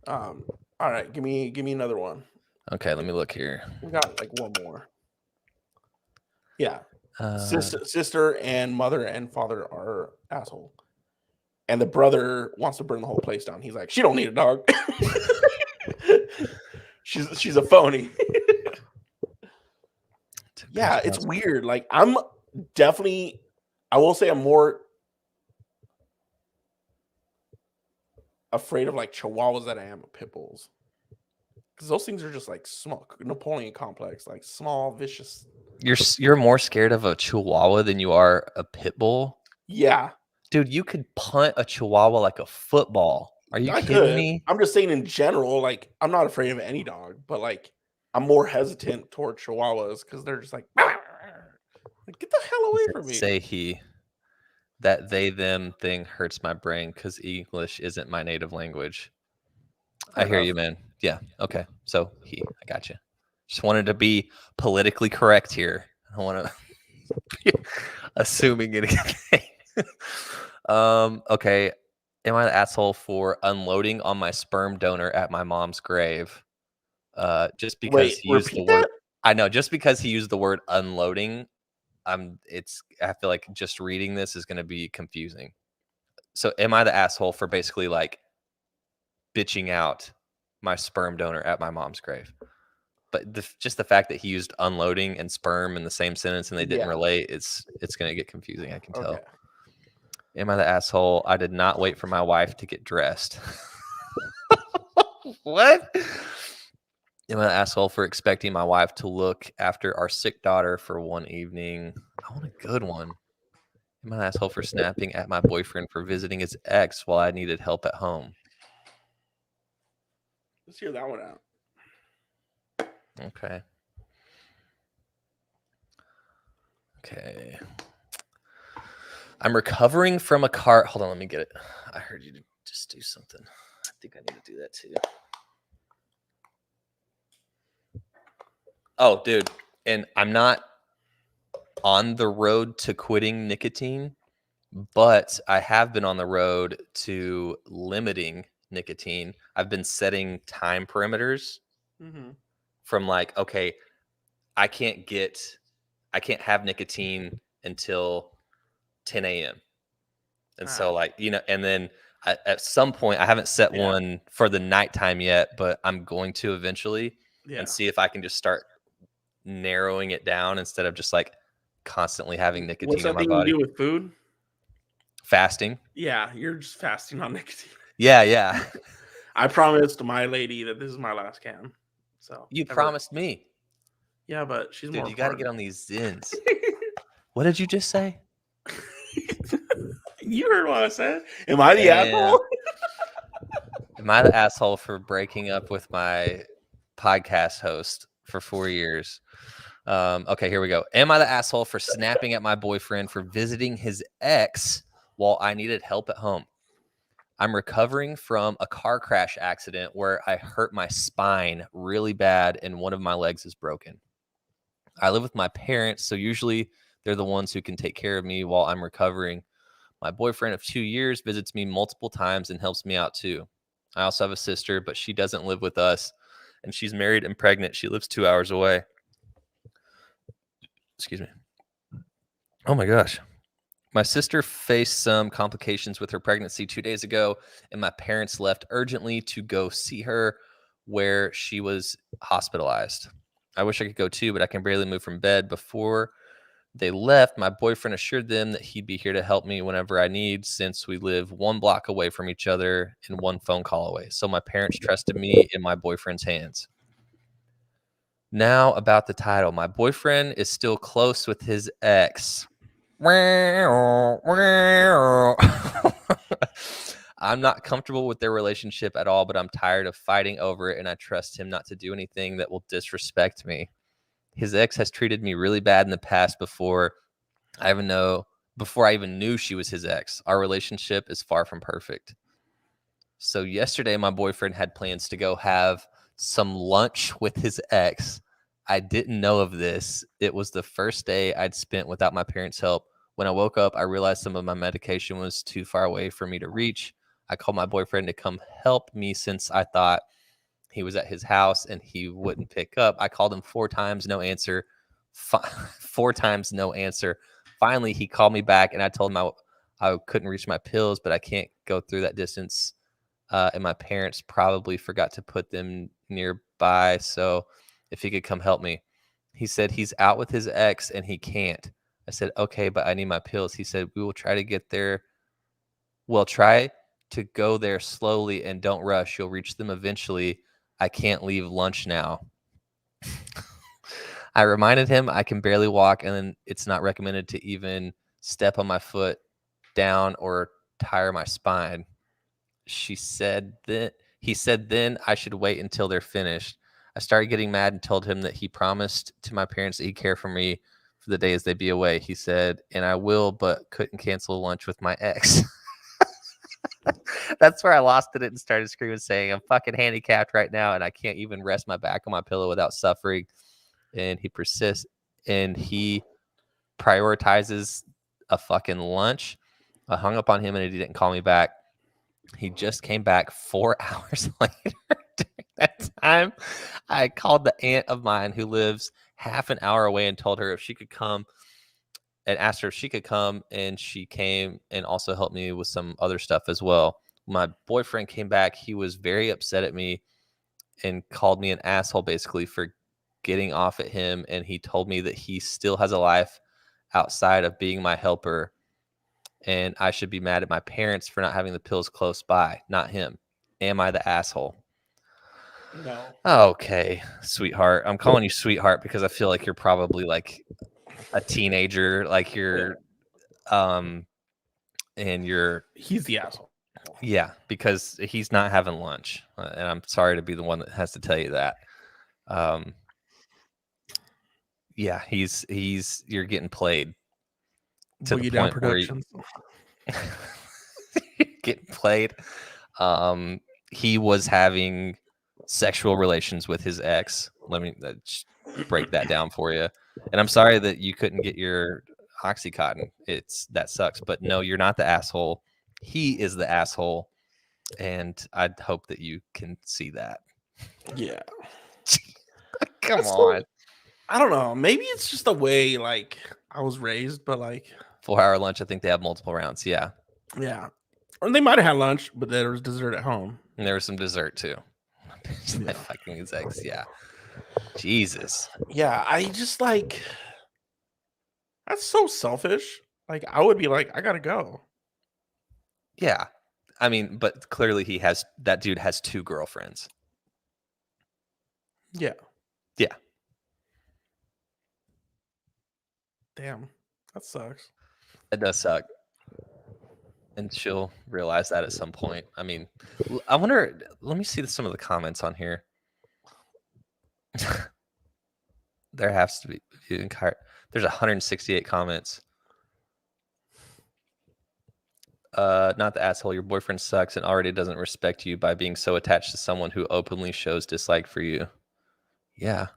S2: All right, give me another one.
S1: Okay, let me look here.
S2: We got like one more. Yeah. Sister and mother and father are asshole. And the brother wants to burn the whole place down. He's like, she don't need a dog. she's a phony. Yeah, it's weird. Like I will say I'm more afraid of like chihuahuas than I am of pit bulls. Because those things are just like small, Napoleon complex, like small, vicious.
S1: You're more scared of a chihuahua than you are a pit bull?
S2: Yeah.
S1: Dude, you could punt a chihuahua like a football. Are you kidding me?
S2: I'm just saying in general, like I'm not afraid of any dog, but like I'm more hesitant toward chihuahuas because they're just like, get the hell away from me.
S1: Say he. That they them thing hurts my brain because English isn't my native language. I hear you, man. Yeah. Okay. So I got you. Just wanted to be politically correct here. I don't want to be assuming anything. Okay. Am I the asshole for unloading on my sperm donor at my mom's grave? Just because he used the word. I know. Just because he used the word unloading. I feel like just reading this is going to be confusing. So am I the asshole for basically like bitching out my sperm donor at my mom's grave? But just the fact that he used unloading and sperm in the same sentence and they didn't relate, it's going to get confusing. I can tell. Okay. Am I the asshole? I did not wait for my wife to get dressed. What? Am I the asshole for expecting my wife to look after our sick daughter for one evening? I want a good one. Am I the asshole for snapping at my boyfriend for visiting his ex while I needed help at home?
S2: Let's hear that one out.
S1: Okay. I'm recovering from a car. Hold on, let me get it. I heard you just do something. I think I need to do that too. Oh, dude. And I'm not on the road to quitting nicotine, but I have been on the road to limiting nicotine. I've been setting time perimeters from like, okay, I can't have nicotine until 10 a.m. And so like, and then at some point, I haven't set one for the nighttime yet, but I'm going to eventually and see if I can just start narrowing it down instead of just like constantly having nicotine in my body.
S2: What's that thing to do with food?
S1: Fasting.
S2: Yeah, you're just fasting on nicotine.
S1: Yeah.
S2: I promised my lady that this is my last can. So
S1: you promised me.
S2: Yeah, but she's more.
S1: You got to get on these Zins. What did you just say?
S2: You heard what I said. Am I the asshole?
S1: Am I the asshole for breaking up with my podcast host for 4 years? Okay, here we go. Am I the asshole for snapping at my boyfriend for visiting his ex while I needed help at home? I'm recovering from a car crash accident where I hurt my spine really bad and one of my legs is broken. I live with my parents, so usually they're the ones who can take care of me while I'm recovering. My boyfriend of 2 years visits me multiple times and helps me out too. I also have a sister, but she doesn't live with us, and she's married and pregnant. She lives 2 hours away. Excuse me. Oh my gosh. My sister faced some complications with her pregnancy 2 days ago, and my parents left urgently to go see her where she was hospitalized. I wish I could go too, but I can barely move from bed. Before they left, my boyfriend assured them that he'd be here to help me whenever I need, since we live 1 block away from each other and 1 phone call away. So my parents trusted me in my boyfriend's hands. Now about the title. My boyfriend is still close with his ex. I'm not comfortable with their relationship at all, but I'm tired of fighting over it, and I trust him not to do anything that will disrespect me. His ex has treated me really bad in the past before I even knew she was his ex. Our relationship is far from perfect. So yesterday, my boyfriend had plans to go have some lunch with his ex. I didn't know of this. It was the first day I'd spent without my parents' help. When I woke up, I realized some of my medication was too far away for me to reach. I called my boyfriend to come help me since I thought he was at his house and he wouldn't pick up. I called him 4 times, no answer. 4 times, no answer. Finally, he called me back and I told him I couldn't reach my pills, but I can't go through that distance. And my parents probably forgot to put them nearby. So if he could come help me. He said he's out with his ex and he can't. I said, okay, but I need my pills. He said, we will try to get there. Well, try to go there slowly and don't rush. You'll reach them eventually. I can't leave lunch now. I reminded him I can barely walk and it's not recommended to even step on my foot down or tire my spine. He said then I should wait until they're finished. I started getting mad and told him that he promised to my parents that he'd care for me for the days they'd be away. He said, and I will, but couldn't cancel lunch with my ex. That's where I lost it and started screaming, saying, I'm fucking handicapped right now and I can't even rest my back on my pillow without suffering. And he persists and he prioritizes a fucking lunch. I hung up on him and he didn't call me back. He just came back 4 hours later. During that time, I called the aunt of mine who lives half an hour away and told her if she could come and asked her if she could come, and she came and also helped me with some other stuff as well. My boyfriend came back. He was very upset at me and called me an asshole basically for getting off at him, and he told me that he still has a life outside of being my helper and I should be mad at my parents for not having the pills close by, not him. Am I the asshole?
S2: No.
S1: Okay, sweetheart. I'm calling you sweetheart because I feel like you're probably like a teenager, like you're and
S2: he's the asshole.
S1: Yeah, because he's not having lunch. And I'm sorry to be the one that has to tell you that. Yeah, you're getting played to
S2: Boogie
S1: the
S2: Down
S1: point where
S2: Productions.
S1: getting played. He was having sexual relations with his ex. Let me break that down for you. And I'm sorry that you couldn't get your Oxycontin. That sucks. But no, you're not the asshole. He is the asshole. And I hope that you can see that.
S2: Yeah.
S1: Come on.
S2: I don't know. Maybe it's just the way like I was raised, but like
S1: 4-hour lunch. I think they have multiple rounds. Yeah.
S2: Yeah. Or they might have had lunch, but there was dessert at home.
S1: And there was some dessert too.
S2: Yeah.
S1: Fucking his ex. Yeah. Jesus.
S2: Yeah. I just like that's so selfish. Like I would be like, I gotta go.
S1: Yeah. I mean, but clearly that dude has 2 girlfriends.
S2: Yeah.
S1: Yeah.
S2: Damn. That sucks.
S1: It does suck. And she'll realize that at some point. I mean, I wonder, let me see some of the comments on here. There has to be, there's 168 comments. Not the asshole. Your boyfriend sucks and already doesn't respect you by being so attached to someone who openly shows dislike for you. Yeah.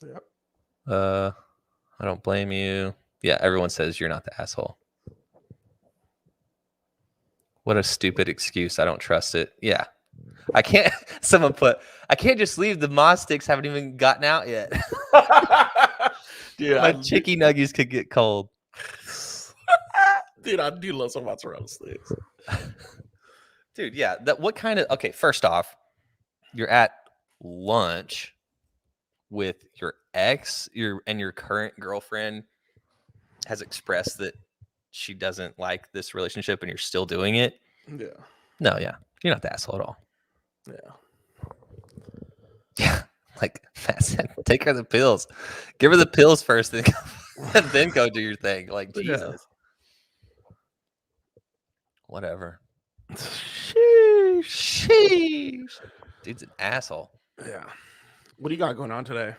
S2: Yep.
S1: I don't blame you. Yeah, everyone says you're not the asshole. What a stupid excuse. I don't trust it. Yeah. I can't. Someone put, I can't just leave. The moss sticks haven't even gotten out yet.
S2: Dude,
S1: My chicky nuggies could get cold.
S2: Dude, I do love some mozzarella sticks.
S1: Dude, yeah. What kind of, okay, first off, you're at lunch with your ex, and your current girlfriend has expressed that she doesn't like this relationship and you're still doing it.
S2: Yeah.
S1: No, yeah. You're not the asshole at all.
S2: Yeah.
S1: Yeah. Like Matt said, take her the pills. Give her the pills first, and then go do your thing. Like, Jesus.
S2: Yeah.
S1: Whatever.
S2: Sheesh.
S1: Dude's an asshole.
S2: Yeah. What do you got going on today?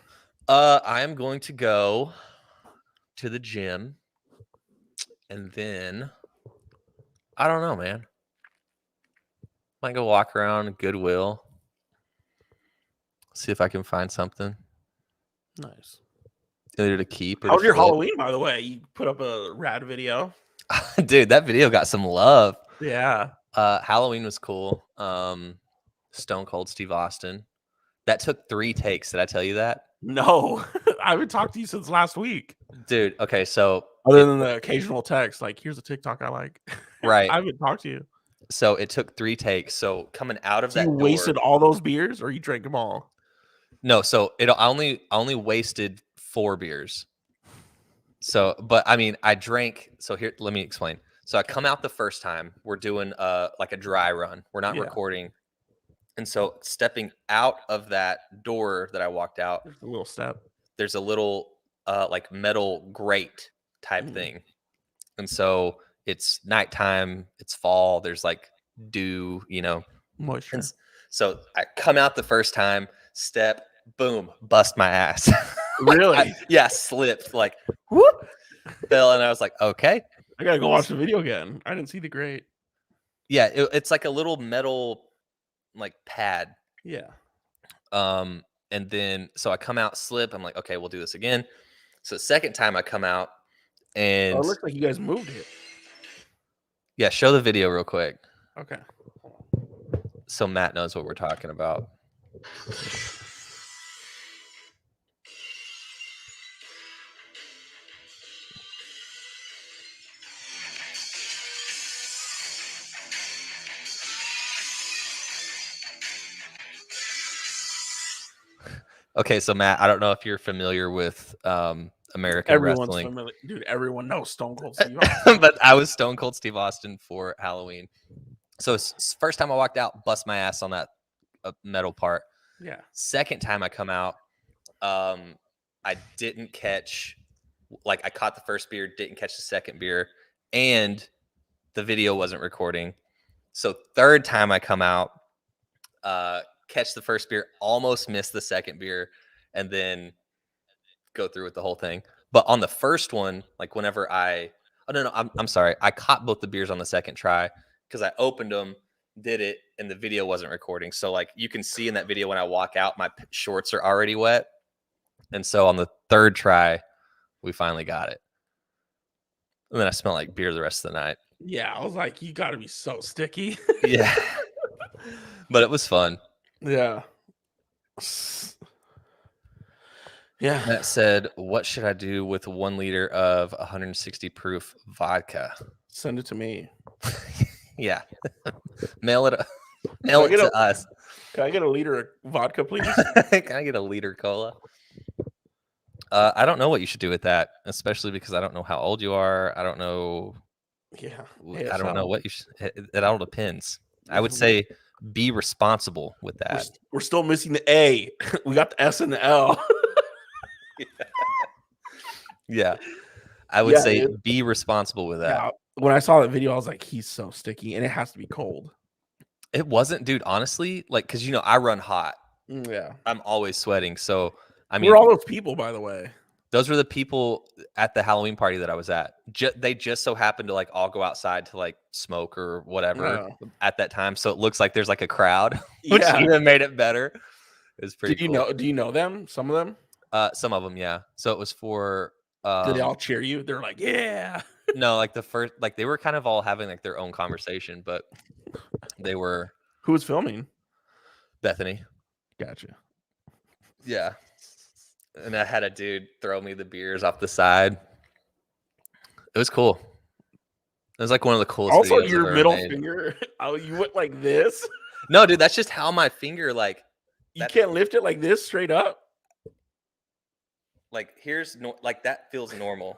S1: I am going to go to the gym, and then I don't know, man. Might go walk around Goodwill, see if I can find something
S2: Nice.
S1: either to keep or
S2: How was
S1: to
S2: your
S1: flip.
S2: Halloween, by the way? You put up a rad video.
S1: Dude, that video got some love.
S2: Yeah.
S1: Halloween was cool. Stone Cold Steve Austin. That took 3 takes. Did I tell you that?
S2: No, I haven't talked to you since last week.
S1: Dude, okay, so
S2: Other than the occasional text, like, here's a TikTok I like.
S1: Right.
S2: I haven't talked to you.
S1: So it took 3 takes. So coming out of
S2: So
S1: that
S2: you
S1: door,
S2: wasted all those beers, or you drank them all?
S1: no, so I only wasted 4 beers. So, but I mean, I drank. So here, let me explain. So I come out the first time. We're doing like a dry run. We're not
S2: Yeah.
S1: recording. And so stepping out of that door that I walked out,
S2: There's a little step.
S1: there's a little like metal grate type thing. And so it's nighttime, it's fall, there's like dew,
S2: Moisture.
S1: And so I come out the first time, step, boom, bust my ass.
S2: Really?
S1: Yeah, slipped, like whoop, fell, and I was like, okay.
S2: I gotta go watch the video again. I didn't see the grate.
S1: Yeah, it's like a little metal like pad.
S2: Yeah.
S1: And then so I come out, slip. I'm like, okay, we'll do this again. So the second time I come out, and
S2: Oh, it looks like you guys moved it.
S1: yeah, show the video real quick
S2: Okay.
S1: so Matt knows what we're talking about. Okay, so Matt, I don't know if you're familiar with American
S2: Everyone's
S1: wrestling.
S2: familiar. Dude, everyone knows Stone Cold Steve Austin.
S1: But I was Stone Cold Steve Austin for Halloween. So first time I walked out, bust my ass on that metal part.
S2: Yeah.
S1: Second time I come out, I didn't catch, like I caught the first beer, didn't catch the second beer, and the video wasn't recording. So third time I come out, catch the first beer, almost miss the second beer, and then go through with the whole thing. But on the first one, like whenever I'm sorry, I caught both the beers on the second try because I opened them, did it, and the video wasn't recording. So like you can see in that video when I walk out, my shorts are already wet. And so on the third try, we finally got it. And then I smelled like beer the rest of the night.
S2: Yeah, I was like, you got to be so sticky.
S1: Yeah. But it was fun.
S2: Yeah. Yeah.
S1: Matt said, what should I do with 1 liter of 160 proof vodka?
S2: Send it to me.
S1: Yeah. Mail it to us.
S2: Can I get a liter of vodka, please?
S1: Can I get a liter cola? I don't know what you should do with that, especially because I don't know how old you are. I don't know.
S2: Yeah.
S1: I don't know what you should. It all depends. I would say be responsible with that.
S2: We're still missing the A. We got the S and the L.
S1: Yeah. I would say be responsible with that.
S2: Yeah. When I saw that video, I was like, he's so sticky, and it has to be cold.
S1: It wasn't, dude, honestly, like, because, I run hot.
S2: Yeah.
S1: I'm always sweating. So, I
S2: Who
S1: mean,
S2: are all those people, by the way?
S1: those were the people at the Halloween party that I was at. They just so happened to, like, all go outside to, like, smoke or whatever at that time. So it looks like there's, like, a crowd, which even made it better. It was pretty cool.
S2: Do you know them? Some of them?
S1: Some of them, yeah. So it was for...
S2: Did they all cheer you? They're like, yeah.
S1: No, like the first... Like, they were kind of all having, like, their own conversation, but they were...
S2: Who was filming?
S1: Bethany.
S2: Gotcha.
S1: Yeah. And I had a dude throw me the beers off the side. It was cool. It was like one of the coolest
S2: Also,
S1: videos
S2: your
S1: I've
S2: middle
S1: ever made.
S2: finger, you went like this?
S1: No, dude, that's just how my finger, like...
S2: You can't lift it like this straight up?
S1: Like, like, that feels normal.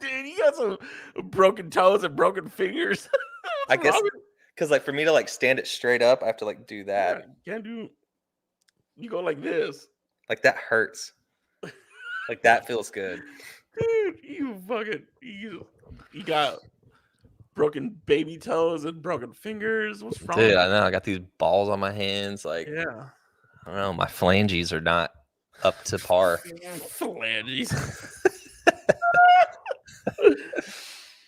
S2: Dude, you got some broken toes and broken fingers.
S1: I guess, because, like, for me to, like, stand it straight up, I have to, like, do that.
S2: Yeah, you go like this.
S1: Like, that hurts. Like, that feels good.
S2: Dude, you got broken baby toes and broken fingers. What's wrong?
S1: Dude, I know. I got these balls on my hands. Like,
S2: yeah.
S1: I don't know. My phalanges are not up to par.
S2: Phalanges.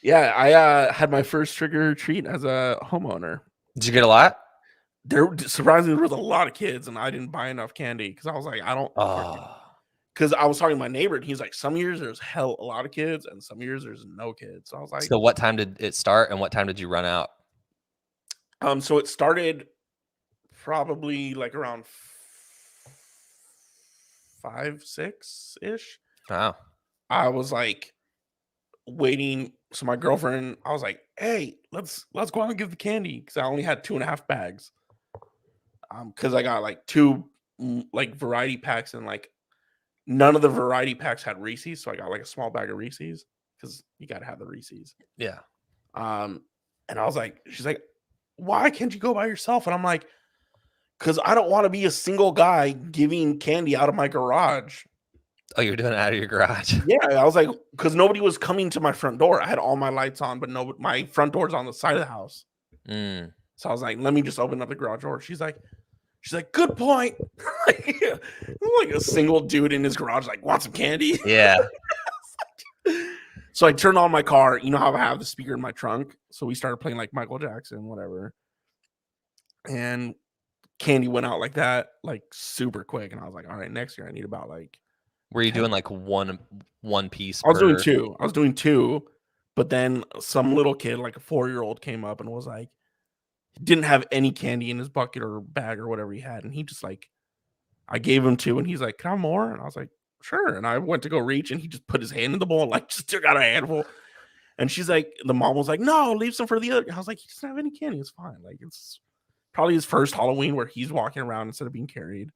S2: Yeah, I had my first trick or treat as a homeowner.
S1: Did you get a lot?
S2: Surprisingly, there was a lot of kids, and I didn't buy enough candy because I was like, I don't. Because I was talking to my neighbor, and he's like, some years there's a lot of kids, and some years there's no kids. So I was like,
S1: so what time did it start, and what time did you run out?
S2: So it started probably like around 5, 6 ish.
S1: Wow.
S2: I was like waiting. So my girlfriend, I was like, hey, let's go out and give the candy because I only had 2.5 bags. Because I got like 2 like variety packs, and like none of the variety packs had Reese's, so I got like a small bag of Reese's because you got to have the Reese's.
S1: Yeah.
S2: And I was like, she's like, why can't you go by yourself? And I'm like, because I don't want to be a single guy giving candy out of my garage.
S1: Oh, you're doing it out of your garage?
S2: Yeah, I was like, because nobody was coming to my front door. I had all my lights on, but my front door's on the side of the house. So I was like, let me just open up the garage door. She's like, good point. Like a single dude in his garage, like, want some candy?
S1: Yeah.
S2: So I turned on my car. You know how I have the speaker in my trunk? So we started playing like Michael Jackson, whatever. And candy went out like that, like super quick. And I was like, all right, next year I need about like...
S1: Were you doing like one piece?
S2: I was doing two. But then some little kid, like a 4-year-old, came up and was like, didn't have any candy in his bucket or bag or whatever he had. And he just like, I gave him 2 and he's like, can I have more? And I was like, sure. And I went to go reach and he just put his hand in the bowl and like just took out a handful. And she's like, the mom was like, no, leave some for the other. I was like, he doesn't have any candy. It's fine. Like, it's probably his first Halloween where he's walking around instead of being carried.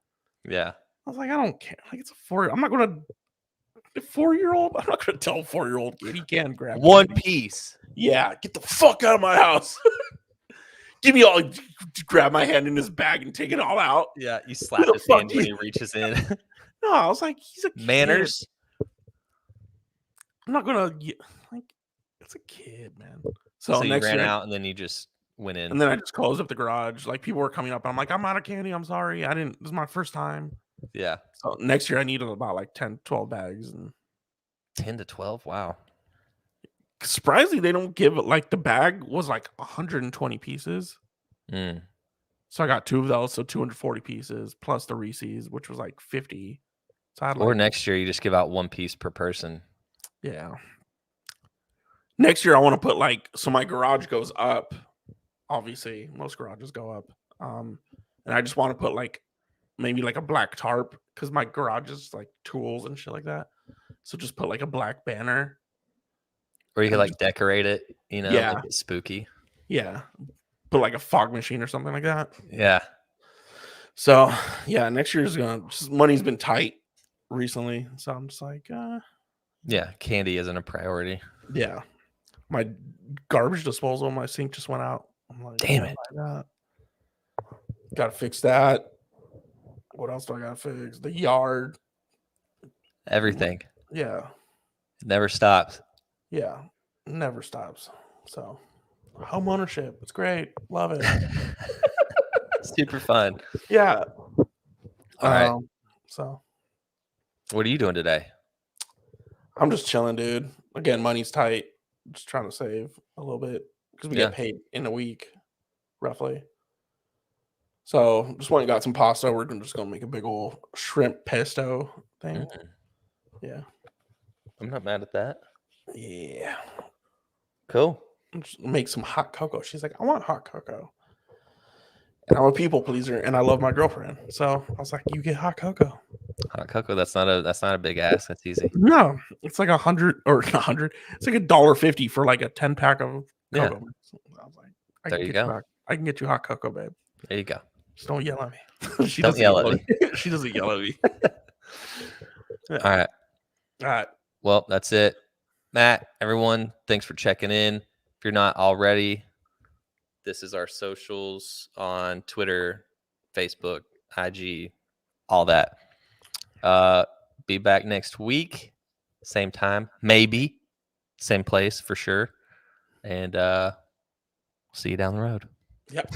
S1: Yeah.
S2: I was like, I don't care. Like, it's a 4. I'm not going to... 4-year-old? I'm not going to tell a 4-year-old kid he can't grab
S1: one piece.
S2: Yeah, get the fuck out of my house. Give me all... Grab my hand in his bag and take it all out.
S1: Yeah, you slap his hand when he reaches in.
S2: No, I was like, he's a kid.
S1: Manners.
S2: I'm not going to... Like, it's a kid, man.
S1: So you ran out and then you just went in.
S2: And then I just closed up the garage. Like, people were coming up and I'm like, I'm out of candy. I'm sorry. This is my first time.
S1: Yeah.
S2: So next year I needed about like 10, 12 bags. And
S1: 10 to 12? Wow.
S2: Surprisingly, they don't give it, like, the bag was like 120 pieces. So I got 2 of those, so 240 pieces plus the Reese's, which was like 50. So I had
S1: or next year you just give out 1 piece per person.
S2: Yeah. Next year I want to put like, so my garage goes up. Obviously, most garages go up. And I just want to put like maybe like a black tarp because my garage is like tools and shit like that. So just put like a black banner.
S1: Or you could like decorate it,
S2: yeah,
S1: make it spooky.
S2: Yeah. Put like a fog machine or something like that.
S1: Yeah.
S2: So yeah, next year's money's been tight recently. So I'm just like,
S1: yeah, candy isn't a priority.
S2: Yeah. My garbage disposal, my sink just went out. I'm like,
S1: damn it.
S2: Gotta fix that. What else do I gotta fix? The yard.
S1: Everything.
S2: Yeah.
S1: Never stops.
S2: Yeah, never stops. So, home ownership, it's great. Love it.
S1: Super fun.
S2: Yeah.
S1: All right.
S2: So
S1: What are you doing today?
S2: I'm just chilling, dude. Again, money's tight. Just trying to save a little bit because we
S1: Yeah.
S2: get paid in a week, roughly. So just went and got some pasta. We're just gonna make a big old shrimp pesto thing. Yeah.
S1: I'm not mad at that.
S2: Yeah.
S1: Cool.
S2: Just make some hot cocoa. She's like, I want hot cocoa. And I'm a people pleaser and I love my girlfriend. So I was like, you get hot cocoa.
S1: Hot cocoa. That's not a big ask. That's easy.
S2: No, it's like 100 or 100. It's like $1.50 for like a 10-pack of
S1: Yeah.
S2: cocoa. I was like,
S1: There you go.
S2: I can get you hot cocoa, babe.
S1: There you go.
S2: Just don't yell at me. She
S1: Don't
S2: doesn't
S1: yell at me.
S2: She doesn't yell at me. Yeah.
S1: All right.
S2: All right.
S1: Well, that's it. Matt, everyone, thanks for checking in. If you're not already, this is our socials on Twitter, Facebook, IG, all that. Be back next week, same time, maybe, same place for sure. And see you down the road.
S2: Yep.